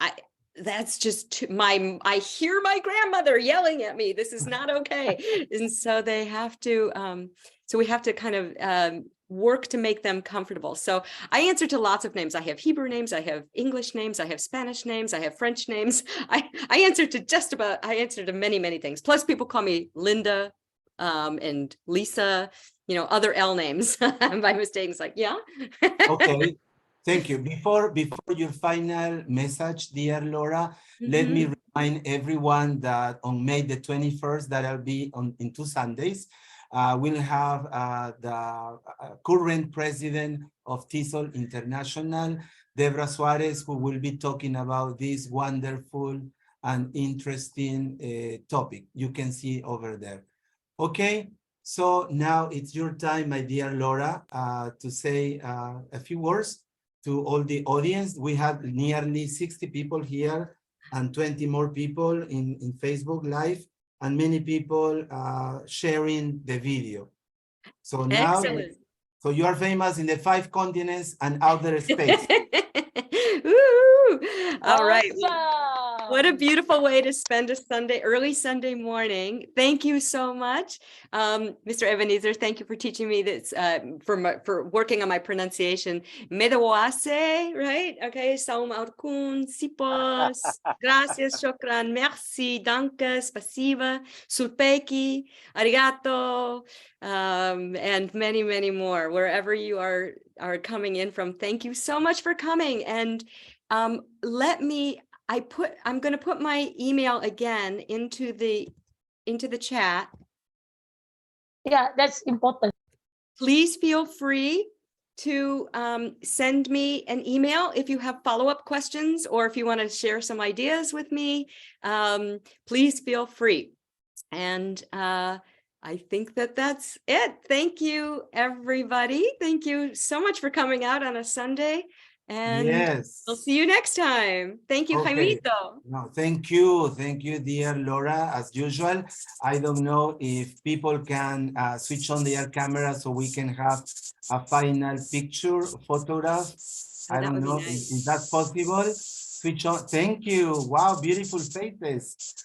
that's just I hear my grandmother yelling at me. This is not okay. And so they have to, so we have to kind of work to make them comfortable. So I answer to lots of names. I have Hebrew names, I have English names, I have Spanish names, I have French names. I answer to many, many things. Plus people call me Linda and Lisa, you know, other L names by mistake. It's like, yeah. Okay, thank you. Before your final message, dear Laura, let me remind everyone that on May the 21st, that I'll be in 2 Sundays, we'll have the current president of TESOL International, Debra Suarez, who will be talking about this wonderful and interesting topic. You can see over there. Okay, so now it's your time, my dear Laura, to say a few words to all the audience. We have nearly 60 people here and 20 more people in Facebook Live, and many people sharing the video. So now, Excellent. so you are famous in the 5 continents and outer space. Woo! All right. Awesome. What a beautiful way to spend a early Sunday morning. Thank you so much. Mr. Ebenezer, thank you for teaching me this, for working on my pronunciation. Medawase, right? Okay, Saum Arkun, Sipos, gracias, shukran, merci, danke, spasiba, sulpeki, arigato, and many, many more, wherever you are coming in from. Thank you so much for coming. And I'm going to put my email again into the chat. Yeah, that's important. Please feel free to send me an email if you have follow-up questions, or if you want to share some ideas with me. Please feel free. And I think that's it. Thank you, everybody. Thank you so much for coming out on a Sunday. And yes, we'll see you next time. Thank you, okay. Jaimito. No, thank you, dear Laura. As usual, I don't know if people can switch on their camera so we can have a final picture photograph. Oh, I don't know if that's possible. Switch on. Thank you. Wow, beautiful faces.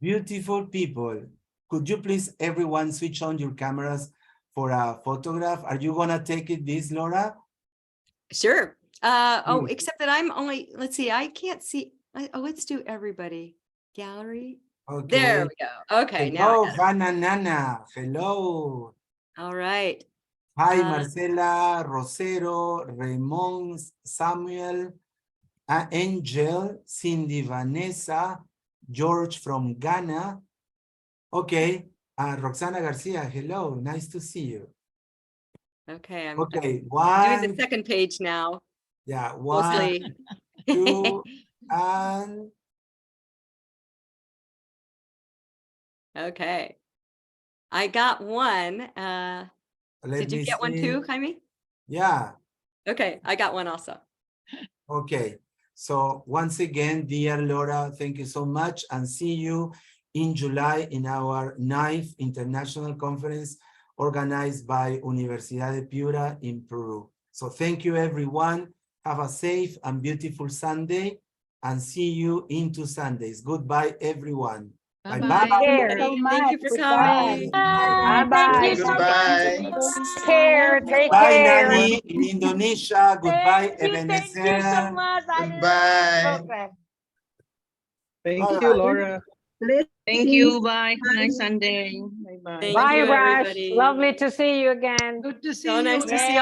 Beautiful people. Could you please, everyone, switch on your cameras for a photograph? Are you gonna take it, this, Laura? Sure. Oh, except that I'm only, let's see, I can't see. Let's do everybody. Gallery. Okay. There we go. Okay, Hello, now I got it. Hannah Nana. Hello. All right. Hi, Marcela, Rosero, Ramon, Samuel, Angel, Cindy, Vanessa, George from Ghana. Okay, Roxana Garcia, hello, nice to see you. Okay, I'm Okay, doing the second page now. Yeah, Mostly. 1, 2, and okay. I got one. Did you get one too, Jaime? Yeah. Okay, I got one also. Okay, so once again, dear Laura, thank you so much, and see you in July in our 9th International Conference organized by Universidad de Piura in Peru. So thank you, everyone. Have a safe and beautiful Sunday, and see you in 2 Sundays. Goodbye, everyone. Bye-bye. Thank you for coming. Thank you so Goodbye. much. Take Bye, care. Nani, in Indonesia. Goodbye, Thank you so Ebenezer. much. I love Goodbye. the program. Thank you, Laura. Thank you. Bye. Nice Sunday. Bye-bye. Thank Bye, you, Raj. everybody. Lovely to see you again. Good to see So you. nice to see all.